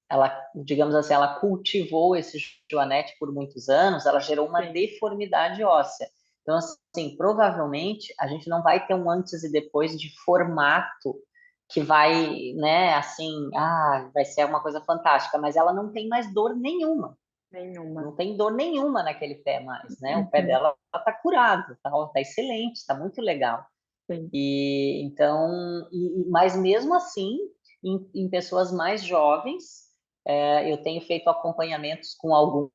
ela, digamos assim, ela cultivou esse joanete por muitos anos, ela gerou uma Sim. deformidade óssea. Então, assim, provavelmente a gente não vai ter um antes e depois de formato que vai, né, assim, vai ser uma coisa fantástica, mas ela não tem mais dor nenhuma. Nenhuma. Não tem dor nenhuma naquele pé mais, né? O pé Uhum. dela tá curado, tá excelente, tá muito legal. Sim. E então, mas mesmo assim, em pessoas mais jovens, eu tenho feito acompanhamentos com alguns,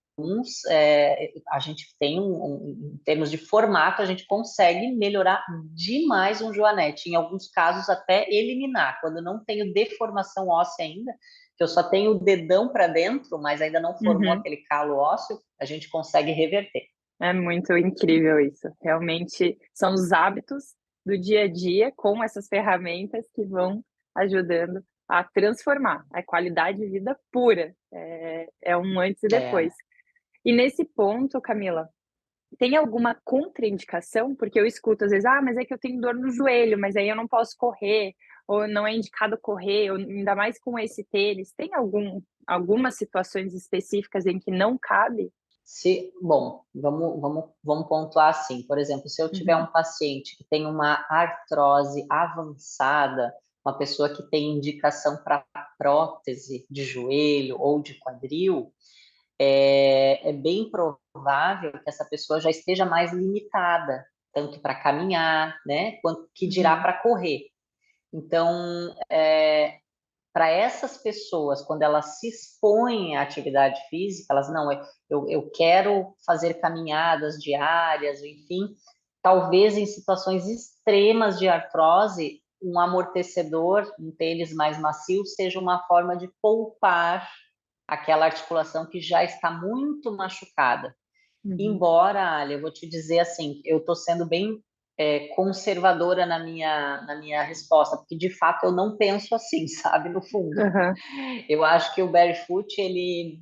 a gente tem em termos de formato, a gente consegue melhorar demais um joanete, em alguns casos até eliminar, quando não tenho deformação óssea ainda, que eu só tenho o dedão para dentro, mas ainda não formou Uhum. aquele calo ósseo, a gente consegue reverter. É muito incrível isso. Realmente são os hábitos do dia a dia com essas ferramentas que vão ajudando a transformar a qualidade de vida pura. É um antes e É. depois. E nesse ponto, Camila, tem alguma contraindicação? Porque eu escuto às vezes: "Ah, mas é que eu tenho dor no joelho, mas aí eu não posso correr", ou "Não é indicado correr", ou ainda mais com esse tênis. Tem algumas situações específicas em que não cabe? Bom, vamos pontuar assim. Por exemplo, se eu tiver Uhum, um paciente que tem uma artrose avançada, uma pessoa que tem indicação para prótese de joelho ou de quadril, é bem provável que essa pessoa já esteja mais limitada, tanto para caminhar, né, quanto que dirá uhum, para correr. Então, para essas pessoas, quando elas se expõem à atividade física, elas não, eu quero fazer caminhadas diárias, enfim, talvez em situações extremas de artrose, um amortecedor, um tênis mais macio, seja uma forma de poupar aquela articulação que já está muito machucada. uhum. Embora, Ali, eu vou te dizer assim, eu estou sendo bem conservadora na minha resposta, porque de fato eu não penso assim, sabe, no fundo. Aham. Eu acho que o barefoot ele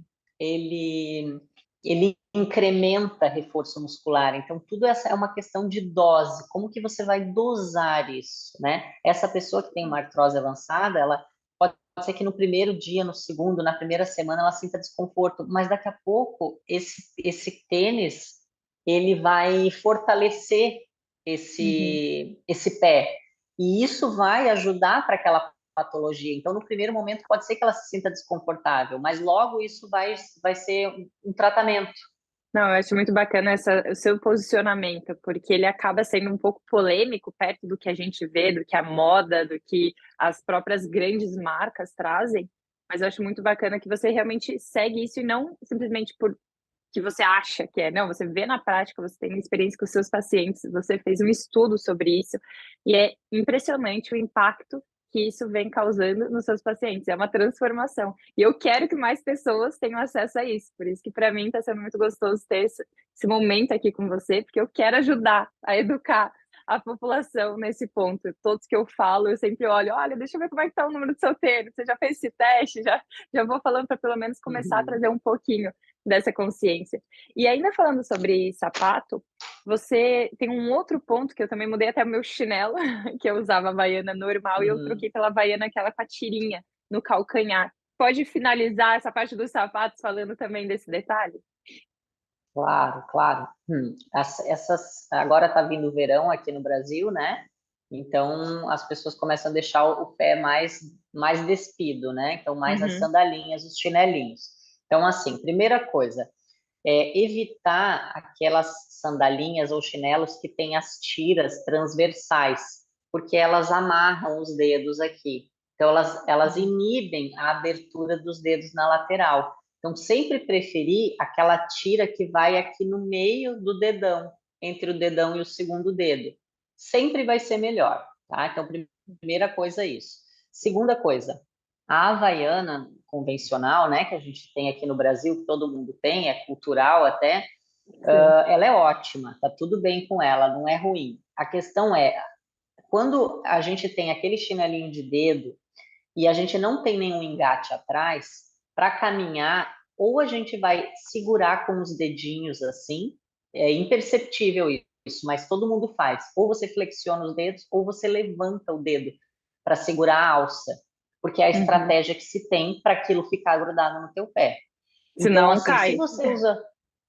incrementa reforço muscular. Então tudo essa é uma questão de dose. Como que você vai dosar isso, né? Essa pessoa que tem uma artrose avançada, ela pode ser que no primeiro dia, no segundo, na primeira semana ela sinta desconforto, mas daqui a pouco esse tênis ele vai fortalecer Uhum. esse pé. E isso vai ajudar para aquela patologia. Então, no primeiro momento, pode ser que ela se sinta desconfortável, mas logo isso vai ser um tratamento. Não, eu acho muito bacana o seu posicionamento, porque ele acaba sendo um pouco polêmico perto do que a gente vê, do que a moda, do que as próprias grandes marcas trazem, mas eu acho muito bacana que você realmente segue isso e não simplesmente por que você acha que é, não, você vê na prática, você tem experiência com os seus pacientes, você fez um estudo sobre isso, e é impressionante o impacto que isso vem causando nos seus pacientes, é uma transformação. E eu quero que mais pessoas tenham acesso a isso, por isso que para mim está sendo muito gostoso ter esse momento aqui com você, porque eu quero ajudar a educar a população nesse ponto. Todos que eu falo, eu sempre olho, olha, deixa eu ver como é que está o número do seu tênis, você já fez esse teste? Já vou falando para pelo menos começar a Uhum. trazer um pouquinho dessa consciência. E ainda falando sobre sapato, você tem um outro ponto que eu também mudei até o meu chinelo, que eu usava a Havaiana normal e eu Uhum. troquei pela Havaiana aquela com a tirinha no calcanhar. Pode finalizar essa parte dos sapatos falando também desse detalhe? Claro, claro. Agora está vindo o verão aqui no Brasil, né? Então as pessoas começam a deixar o pé mais despido, né? Então mais as Uhum, sandalinhas, os chinelinhos. Então assim, primeira coisa, evitar aquelas sandalinhas ou chinelos que têm as tiras transversais, porque elas amarram os dedos aqui. Então, elas uhum. inibem a abertura dos dedos na lateral. Então, sempre preferir aquela tira que vai aqui no meio do dedão, entre o dedão e o segundo dedo. Sempre vai ser melhor, tá? Então, primeira coisa é isso. Segunda coisa, a Havaiana convencional, né, que a gente tem aqui no Brasil, que todo mundo tem, é cultural até, Sim. ela é ótima, tá tudo bem com ela, não é ruim. A questão é, quando a gente tem aquele chinelinho de dedo e a gente não tem nenhum engate atrás, para caminhar, ou a gente vai segurar com os dedinhos assim, é imperceptível isso, mas todo mundo faz. Ou você flexiona os dedos, ou você levanta o dedo para segurar a alça. porque é a Uhum. estratégia que se tem para aquilo ficar grudado no teu pé. Então, Senão assim, se cai. você usa,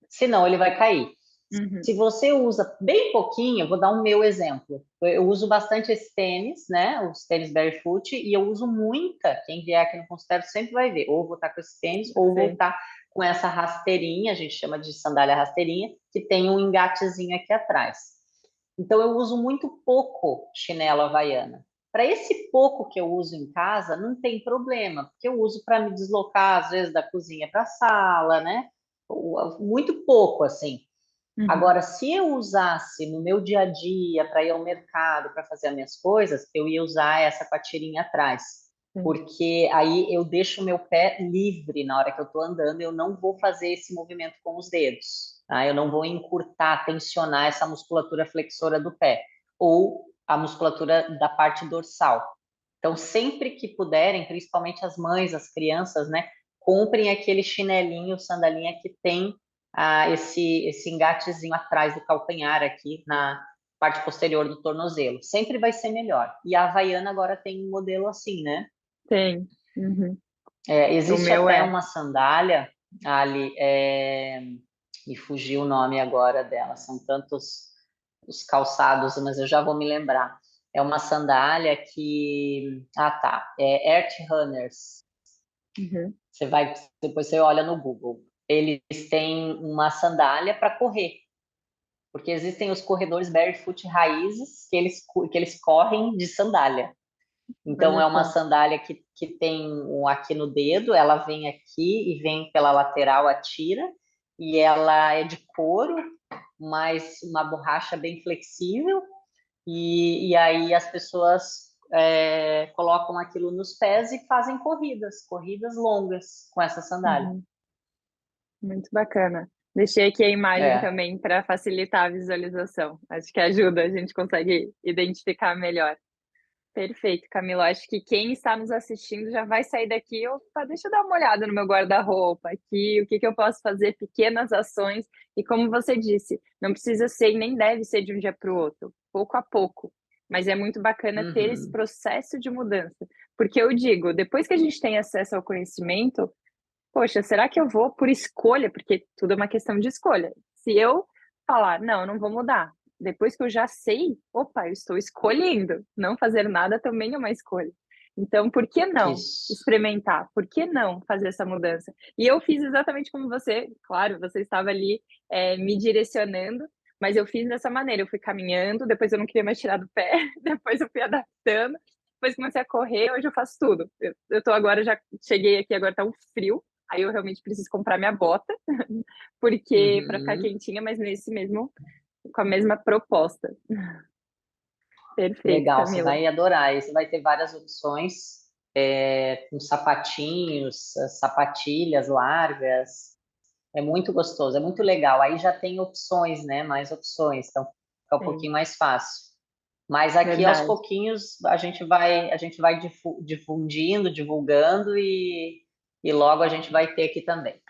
senão ele vai cair. Uhum. Se você usa bem pouquinho, eu vou dar um meu exemplo. Eu uso bastante esse tênis, né? Os tênis barefoot, e eu uso muita. Quem vier aqui no consultório sempre vai ver. Ou vou estar com esse tênis, ou vou Sim. estar com essa rasteirinha, a gente chama de sandália rasteirinha, que tem um engatezinho aqui atrás. Então, eu uso muito pouco chinelo havaiana. Para esse pouco que eu uso em casa, não tem problema, porque eu uso para me deslocar, às vezes, da cozinha para a sala, né? Muito pouco, assim. Uhum. Agora, se eu usasse no meu dia a dia para ir ao mercado, para fazer as minhas coisas, eu ia usar essa com a tirinha atrás, Sim. porque aí eu deixo o meu pé livre na hora que eu estou andando, eu não vou fazer esse movimento com os dedos, tá? Eu não vou encurtar, tensionar essa musculatura flexora do pé, ou a musculatura da parte dorsal. Então, sempre que puderem, principalmente as mães, as crianças, né, comprem aquele chinelinho, sandalinha que tem esse engatezinho atrás do calcanhar aqui na parte posterior do tornozelo. Sempre vai ser melhor. E a Havaiana agora tem um modelo assim, né? Tem. Uhum. O Existe meu até é. uma sandália, ali, me fugiu o nome agora dela, são tantos os calçados, mas eu já vou me lembrar. É uma sandália que. Ah, tá. É Earth Runners. Uhum. Você vai, depois você olha no Google. Eles têm uma sandália para correr. Porque existem os corredores barefoot raízes que eles correm de sandália. Então, Olha é uma só. sandália que tem um aqui no dedo, ela vem aqui e vem pela lateral, a tira, e ela é de couro, mas uma borracha bem flexível, e aí as pessoas colocam aquilo nos pés e fazem corridas longas com essa sandália. Uhum. Muito bacana. Deixei aqui a imagem É. também para facilitar a visualização. Acho que ajuda, a gente consegue identificar melhor. Perfeito, Camila. Acho que quem está nos assistindo já vai sair daqui. Opa, deixa eu dar uma olhada no meu guarda-roupa aqui, o que que eu posso fazer, pequenas ações. E como você disse, não precisa ser e nem deve ser de um dia para o outro, pouco a pouco. Mas é muito bacana ter esse Uhum. processo de mudança. Porque eu digo, depois que a gente tem acesso ao conhecimento, poxa, será que eu vou por escolha? Porque tudo é uma questão de escolha. Se eu falar, não, eu não vou mudar, depois que eu já sei, opa, eu estou escolhendo. Não fazer nada também é uma escolha. Então, por que não Isso. experimentar? Por que não fazer essa mudança? E eu fiz exatamente como você, claro, você estava ali me direcionando, mas eu fiz dessa maneira. Eu fui caminhando, depois eu não queria mais tirar do pé, depois eu fui adaptando, depois comecei a correr, hoje eu faço tudo. Eu tô agora, já cheguei aqui, agora tá um frio, aí eu realmente preciso comprar minha bota, porque para ficar Uhum. quentinha, mas nesse mesmo, com a mesma proposta. Perfeito, Legal, você Camila. vai adorar. E você vai ter várias opções, com sapatinhos, sapatilhas largas. É muito gostoso, é muito legal. Aí já tem opções, né? Mais opções, então fica um Sim, pouquinho mais fácil. Mas aqui aos verdade. pouquinhos a gente vai difundindo, divulgando e logo a gente vai ter aqui também.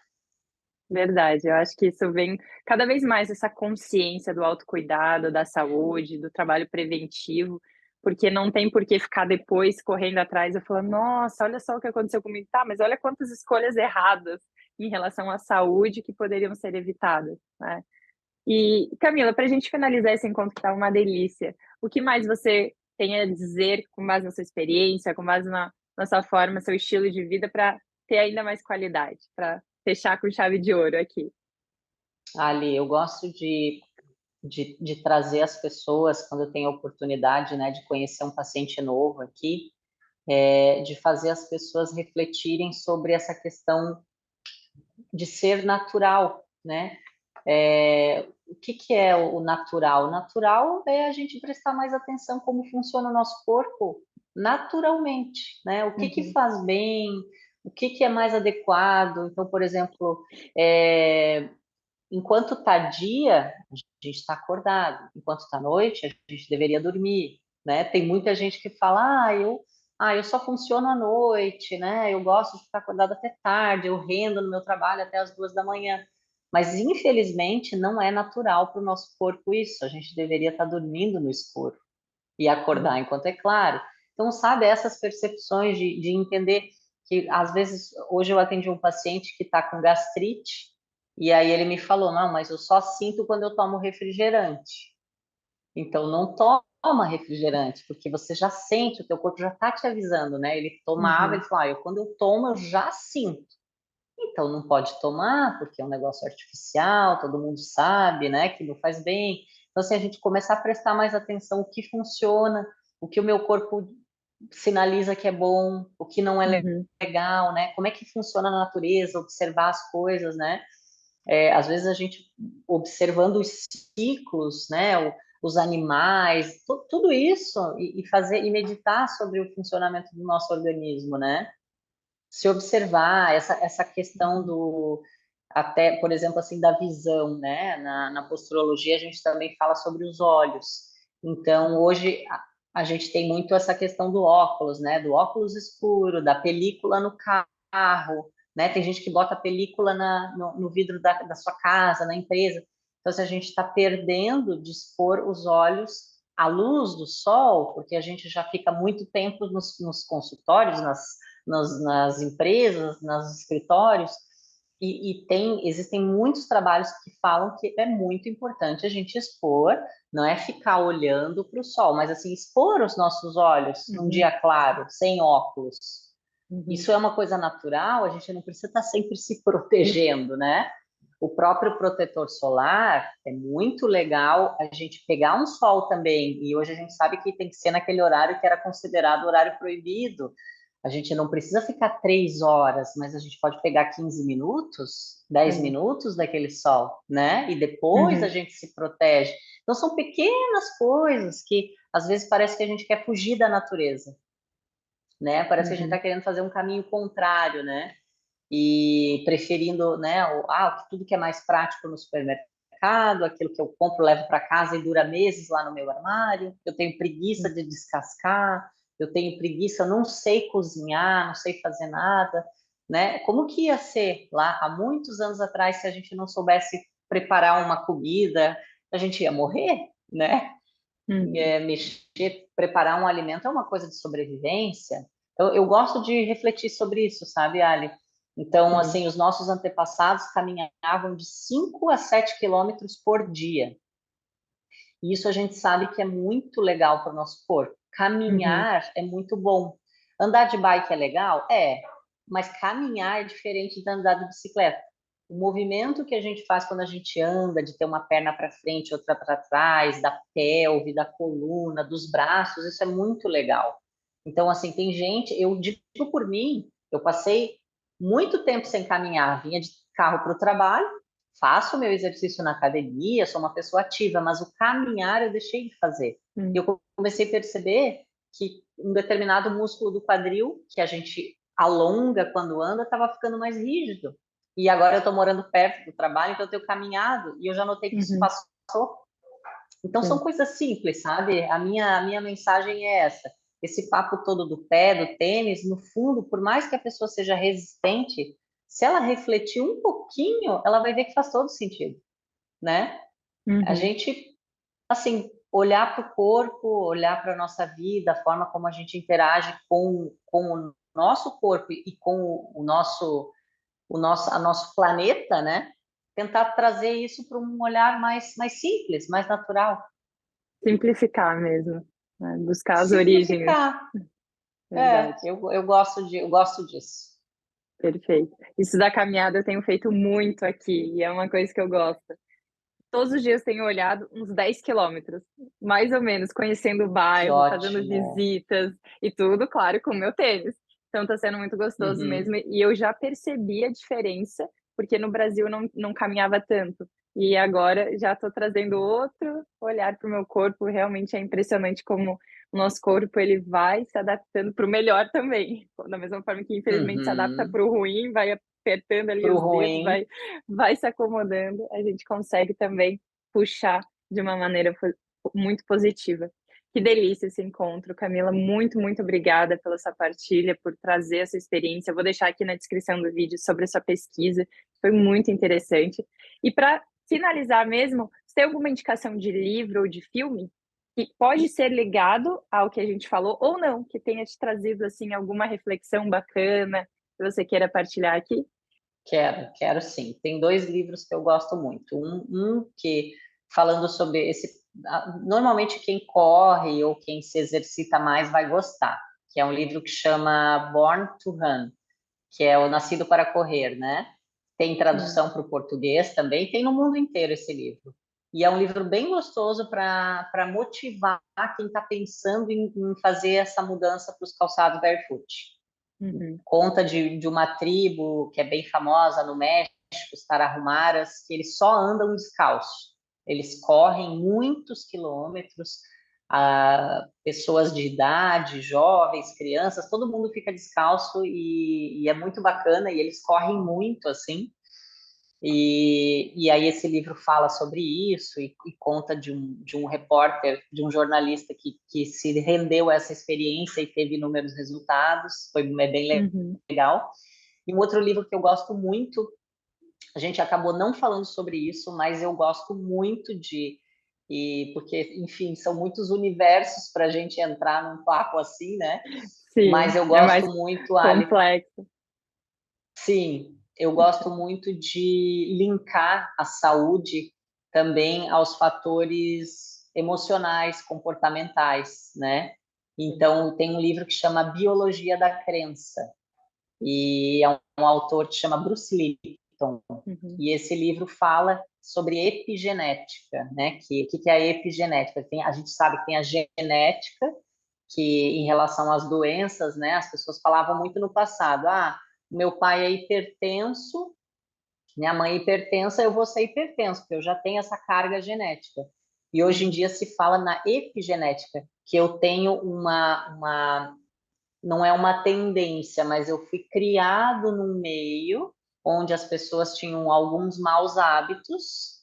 Verdade, eu acho que isso vem cada vez mais essa consciência do autocuidado, da saúde, do trabalho preventivo, porque não tem por que ficar depois correndo atrás e falando: "Nossa, olha só o que aconteceu comigo". Tá, mas olha quantas escolhas erradas em relação à saúde que poderiam ser evitadas, né. E, Camila, para a gente finalizar esse encontro que tá uma delícia, o que mais você tem a dizer com base na sua experiência, com base na sua forma, seu estilo de vida para ter ainda mais qualidade, para fechar com chave de ouro aqui? Ali, eu gosto de trazer as pessoas, quando eu tenho a oportunidade, né, de conhecer um paciente novo aqui, de fazer as pessoas refletirem sobre essa questão de ser natural, né? O que que é o natural? O natural é a gente prestar mais atenção como funciona o nosso corpo naturalmente, né? O que que Uhum, faz bem, o que que é mais adequado. Então, por exemplo, é, enquanto está dia, a gente está acordado. Enquanto está noite, a gente deveria dormir, né? Tem muita gente que fala, eu só funciono à noite, né? Eu gosto de ficar acordado até tarde, eu rendo no meu trabalho até as 2 da manhã. Mas, infelizmente, não é natural para o nosso corpo isso. A gente deveria estar dormindo no escuro e acordar sim. enquanto é claro. Então, sabe, essas percepções de entender que, às vezes, hoje eu atendi um paciente que está com gastrite, e aí ele me falou, não, mas eu só sinto quando eu tomo refrigerante. Então, não toma refrigerante, porque você já sente, o teu corpo já está te avisando, né? Ele tomava, ele Uhum. falou, quando eu tomo, eu já sinto. Então, não pode tomar, porque é um negócio artificial, todo mundo sabe, né, que não faz bem. Então, assim, a gente começar a prestar mais atenção o que funciona, o que o meu corpo sinaliza que é bom, o que não é Uhum. legal, né? Como é que funciona a natureza, observar as coisas, né? Às vezes a gente observando os ciclos, né? Os animais, tudo isso e fazer e meditar sobre o funcionamento do nosso organismo, né? Se observar essa questão Uhum. do até, por exemplo, assim, da visão, né? Na posturologia a gente também fala sobre os olhos. Então, hoje a gente tem muito essa questão do óculos, né? Do óculos escuro, da película no carro, né? Tem gente que bota película no vidro da sua casa, na empresa. Então, se a gente está perdendo de expor os olhos à luz do sol, porque a gente já fica muito tempo nos consultórios, nas empresas, nos escritórios, existem muitos trabalhos que falam que é muito importante a gente expor, não é ficar olhando para o sol, mas assim, expor os nossos olhos num Uhum. dia claro, sem óculos. Uhum. Isso é uma coisa natural, a gente não precisa estar sempre se protegendo, né? O próprio protetor solar é muito legal a gente pegar um sol também, e hoje a gente sabe que tem que ser naquele horário que era considerado horário proibido. A gente não precisa ficar 3 horas, mas a gente pode pegar 15 minutos, 10 Sim. minutos daquele sol, né? E depois a Uhum. gente se protege. Então são pequenas coisas que às vezes parece que a gente quer fugir da natureza, né? Parece que a gente está Uhum. querendo fazer um caminho contrário, né? E preferindo, né, tudo que é mais prático no supermercado, aquilo que eu compro, levo para casa e dura meses lá no meu armário. Eu tenho preguiça de descascar, eu tenho preguiça, não sei cozinhar, não sei fazer nada, né? Como que ia ser lá há muitos anos atrás se a gente não soubesse preparar uma comida? A gente ia morrer, né? Uhum. Mexer, preparar um alimento é uma coisa de sobrevivência. Eu gosto de refletir sobre isso, sabe, Ali? Então, Sim. assim, os nossos antepassados caminhavam de 5 a 7 quilômetros por dia. E isso a gente sabe que é muito legal para o nosso corpo. Uhum. Caminhar é muito bom. Andar de bike é legal? É. Mas caminhar é diferente de andar de bicicleta. O movimento que a gente faz quando a gente anda, de ter uma perna para frente, outra para trás, da pelve, da coluna, dos braços, isso é muito legal. Então, assim, tem gente, eu digo por mim, eu passei muito tempo sem caminhar, vinha de carro para o trabalho, faço meu exercício na academia, sou uma pessoa ativa, mas o caminhar eu deixei de fazer. E Uhum. eu comecei a perceber que um determinado músculo do quadril, que a gente alonga quando anda, estava ficando mais rígido. E agora eu estou morando perto do trabalho, então eu tenho caminhado e eu já notei que isso Uhum. passou. Então são Sim. coisas simples, sabe? A minha mensagem é essa. Esse papo todo do pé, do tênis, no fundo, por mais que a pessoa seja resistente, se ela refletir um pouquinho, ela vai ver que faz todo sentido, né? A Uhum. gente, assim, olhar para o corpo, olhar para a nossa vida, a forma como a gente interage com o nosso corpo e com nosso planeta, né? Tentar trazer isso para um olhar mais simples, mais natural. Simplificar mesmo, né? Buscar as origens. Simplificar. Verdade. Eu gosto disso. Perfeito. Isso da caminhada eu tenho feito muito aqui e é uma coisa que eu gosto. Todos os dias tenho olhado uns 10 quilômetros, mais ou menos, conhecendo o Que bairro, fazendo ótimo. visitas e tudo, claro, com o meu tênis. Então tá sendo muito gostoso mesmo Uhum. e eu já percebi a diferença, porque no Brasil eu não caminhava tanto. E agora já estou trazendo outro olhar para o meu corpo, realmente é impressionante como o nosso corpo ele vai se adaptando para o melhor também. Da mesma forma que infelizmente se adapta Uhum. para o ruim, vai apertando ali Pro os dedos, ruim. vai se acomodando, a gente consegue também puxar de uma maneira muito positiva. Que delícia esse encontro, Camila. Muito, muito obrigada pela sua partilha, por trazer essa experiência. Eu vou deixar aqui na descrição do vídeo sobre a sua pesquisa, foi muito interessante. E para finalizar mesmo, você tem alguma indicação de livro ou de filme? que pode ser ligado ao que a gente falou ou não, que tenha te trazido, assim, alguma reflexão bacana que você queira partilhar aqui? Quero sim. Tem dois livros que eu gosto muito. Um que, falando sobre esse. Normalmente, quem corre ou quem se exercita mais vai gostar, que é um livro que chama Born to Run, que é o Nascido para Correr, né? Tem Sim. tradução para o português também, tem no mundo inteiro esse livro. E é um livro bem gostoso para motivar quem está pensando em fazer essa mudança para os calçados barefoot. Uhum. Conta de uma tribo que é bem famosa no México, os Tarahumaras, que eles só andam descalços. Eles correm muitos quilômetros, pessoas de idade, jovens, crianças, todo mundo fica descalço e é muito bacana, e eles correm muito, assim. E aí esse livro fala sobre isso e conta de um repórter, de um jornalista que se rendeu a essa experiência e teve inúmeros resultados, é bem Uhum. legal. E um outro livro que eu gosto muito, a gente acabou não falando sobre isso, mas eu gosto muito porque, enfim, são muitos universos para a gente entrar num papo assim, né? Mas Sim, eu é gosto mais muito, Ali, complexo. sim, eu gosto muito de linkar a saúde também aos fatores emocionais, comportamentais, né? Sim. Então, tem um livro que chama Biologia da Crença, e é um autor que chama Bruce Lipton, Uhum. e esse livro fala sobre epigenética, né? Que é a epigenética? A gente sabe que tem a genética, que em relação às doenças, né? As pessoas falavam muito no passado, meu pai é hipertenso, minha mãe é hipertensa, eu vou ser hipertenso, porque eu já tenho essa carga genética. E hoje em Uhum. dia se fala na epigenética, que eu tenho não é uma tendência, mas eu fui criado num meio onde as pessoas tinham alguns maus hábitos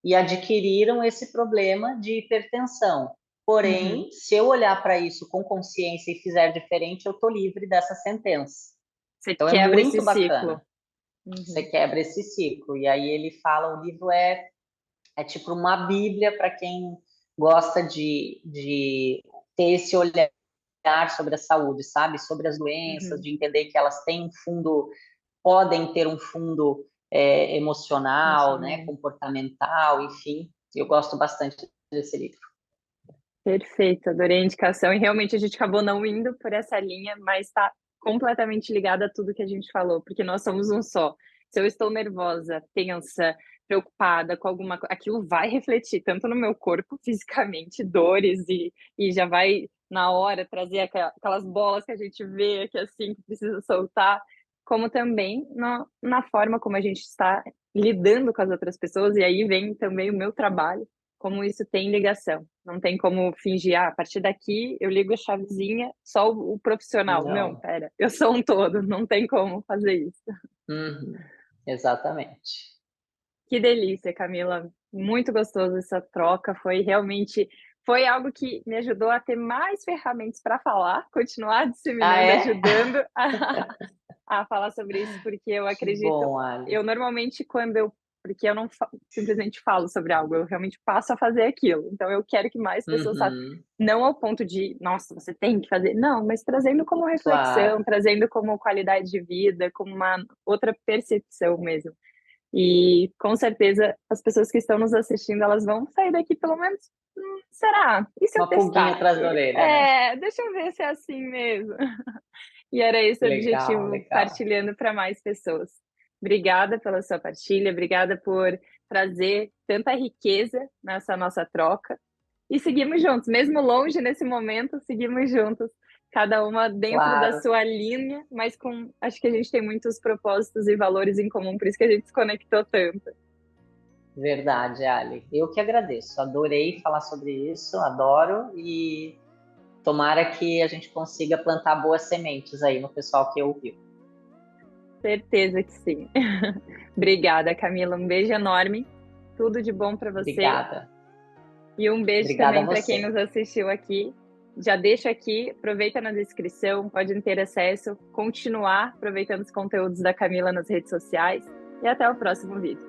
e adquiriram esse problema de hipertensão. Uhum. Porém, se eu olhar para isso com consciência e fizer diferente, eu estou livre dessa sentença. Você Então é quebra esse muito ciclo. bacana. Você Uhum. quebra esse ciclo. E aí ele fala, o livro é tipo uma bíblia para quem gosta de ter esse olhar sobre a saúde, sabe? Sobre as doenças, Uhum. de entender que elas têm um fundo, podem ter um fundo emocional, né? Emocional. Comportamental, enfim. Eu gosto bastante desse livro. Perfeito, adorei a indicação e realmente a gente acabou não indo por essa linha, mas está completamente ligada a tudo que a gente falou, porque nós somos um só. Se eu estou nervosa, tensa, preocupada com alguma coisa, aquilo vai refletir tanto no meu corpo, fisicamente, dores e já vai na hora trazer aquelas bolas que a gente vê que assim que precisa soltar, como também na forma como a gente está lidando com as outras pessoas, e aí vem também o meu trabalho, como isso tem ligação. Não tem como fingir, a partir daqui eu ligo a chavezinha, só o profissional. Não, Não. pera, eu sou um todo, não tem como fazer isso. Uhum. Exatamente. Que delícia, Camila. Muito gostoso essa troca. Foi algo que me ajudou a ter mais ferramentas para falar, continuar Ah, disseminando, é? ajudando a falar sobre isso, porque eu Que acredito, bom, Ali. eu normalmente porque eu não simplesmente falo sobre algo, eu realmente passo a fazer aquilo. Então eu quero que mais pessoas saibam, Uhum. não ao ponto de, nossa, você tem que fazer, não, mas trazendo como reflexão, Claro. trazendo como qualidade de vida, como uma outra percepção mesmo. E com certeza as pessoas que estão nos assistindo, elas vão sair daqui pelo menos, será? E se eu Uma pulguinha testar atrás da aqui? orelha, né? Deixa eu ver se é assim mesmo. E era esse o Legal, objetivo, legal. partilhando para mais pessoas. Obrigada pela sua partilha, obrigada por trazer tanta riqueza nessa nossa troca. E seguimos juntos, mesmo longe nesse momento, seguimos juntos, cada uma dentro da Claro. sua linha, mas acho que a gente tem muitos propósitos e valores em comum, por isso que a gente se conectou tanto. Verdade, Ali. Eu que agradeço. Adorei falar sobre isso, adoro e tomara que a gente consiga plantar boas sementes aí no pessoal que ouviu. Certeza que sim. Obrigada, Camila. Um beijo enorme. Tudo de bom para você. Obrigada. E um beijo Obrigada a também para quem você. nos assistiu aqui. Já deixa aqui, aproveita na descrição, pode ter acesso, continuar aproveitando os conteúdos da Camila nas redes sociais. E até o próximo vídeo.